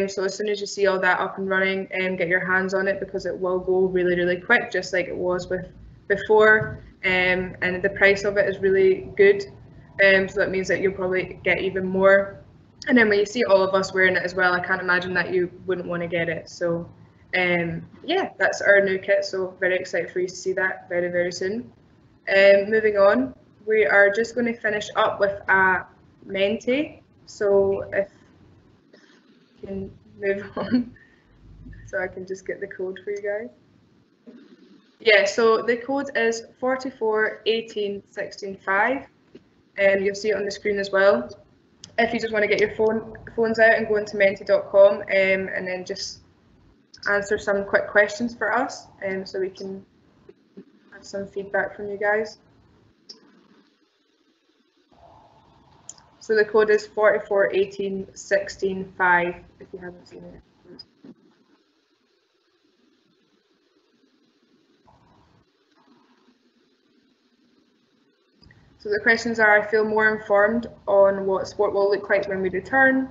So as soon as you see all that up and running, get your hands on it, because it will go really quick, just like it was with before. And the price of it is really good. So that means that you'll probably get even more. And then when you see all of us wearing it as well, I can't imagine that you wouldn't want to get it. So yeah, that's our new kit. So very excited for you to see that very soon. Moving on, we are just going to finish up with a Menti. So if you can move on, so I can just get the code for you guys. Yeah, so the code is 441816.5, and you'll see it on the screen as well. If you just want to get your phones out and go into menti.com, and then just answer some quick questions for us, so we can have some feedback from you guys. So the code is 441816.5 if you haven't seen it. So the questions are: I feel more informed on what sport will look like when we return.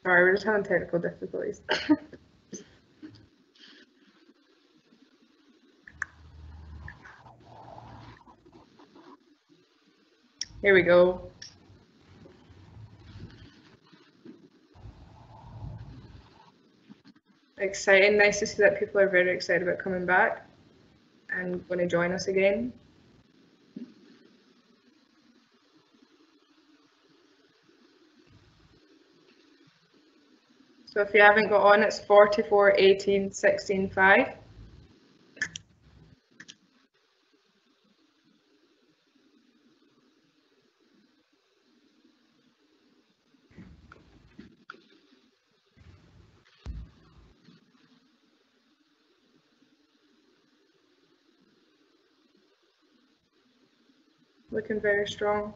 Sorry, we're just having technical difficulties. Here we go. Exciting. Nice to see that people are very excited about coming back and going to join us again. So if you haven't got on, it's 441816.5. Looking very strong.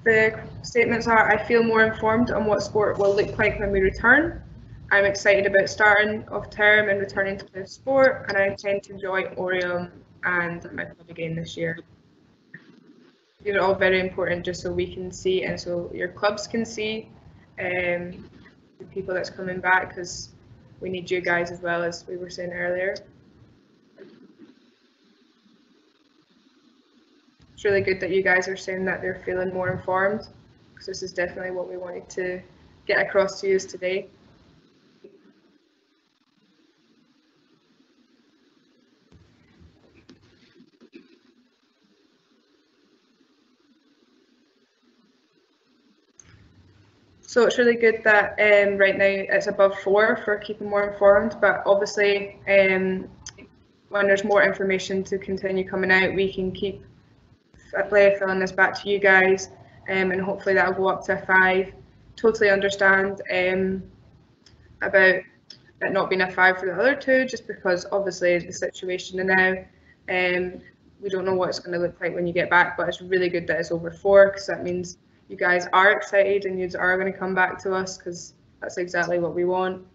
The statements are: I feel more informed on what sport will look like when we return. I'm excited about starting off term and returning to play sport, and I intend to enjoy Orium and my club again this year. These are all very important, just so we can see and so your clubs can see the people that's coming back, because we need you guys as well, as we were saying earlier. It's really good that you guys are saying that they're feeling more informed, because this is definitely what we wanted to get across to you today. So it's really good that right now it's above 4 for keeping more informed, but obviously when there's more information to continue coming out, we can keep filling this back to you guys, and hopefully that'll go up to a 5. Totally understand about it not being a 5 for the other two, just because obviously the situation now, we don't know what it's going to look like when you get back, but it's really good that it's over 4, because that means you guys are excited and you are going to come back to us, because that's exactly what we want.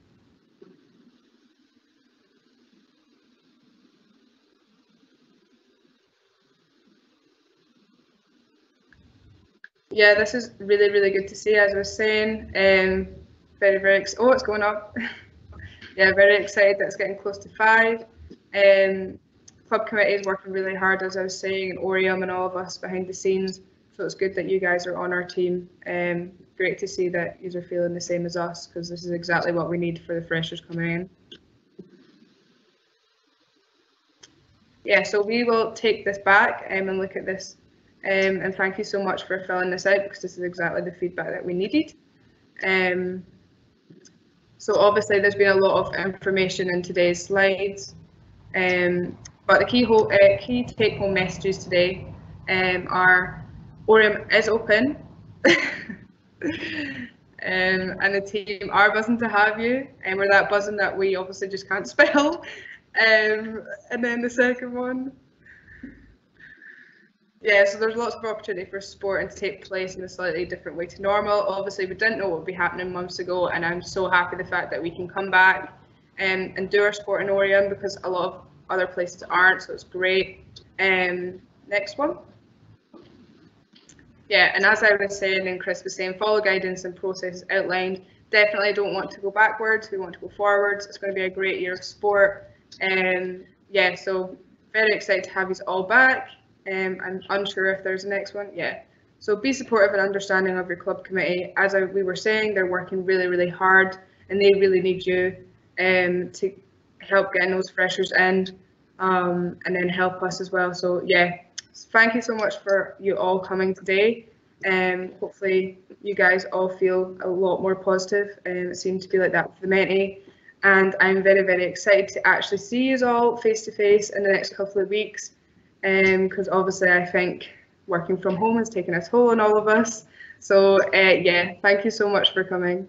Yeah, this is really good to see, as I was saying. Very oh, it's going up. yeah, very excited that it's getting close to 5. Club committee is working really hard, as I was saying, and Orium and all of us behind the scenes. So it's good that you guys are on our team. Great to see that you are feeling the same as us, because this is exactly what we need for the freshers coming in. Yeah, so we will take this back and look at this. And thank you so much for filling this out, because this is exactly the feedback that we needed. So obviously there's been a lot of information in today's slides, but the key take-home messages today are Orium is open, and the team are buzzing to have you, and we're that buzzing that we obviously just can't spell. And then the second one, yeah, so there's lots of opportunity for sporting to take place in a slightly different way to normal. Obviously, we didn't know what would be happening months ago, and I'm so happy the fact that we can come back and do our sport in Orium, because a lot of other places aren't, so it's great. Next one. Yeah, and as I was saying and Chris was saying, follow guidance and processes outlined. Definitely don't want to go backwards, we want to go forwards. It's going to be a great year of sport. Yeah, so very excited to have you all back. I'm unsure if there's a next one. Yeah, so be supportive and understanding of your club committee. As we were saying, they're working really, really hard, and they really need you to help getting those freshers in, and then help us as well. So yeah, thank you so much for you all coming today. Hopefully you guys all feel a lot more positive, and it seemed to be like that for the Menti. And I'm very, very excited to actually see you all face to face in the next couple of weeks. Because obviously I think working from home has taken a toll on all of us. So yeah, thank you so much for coming.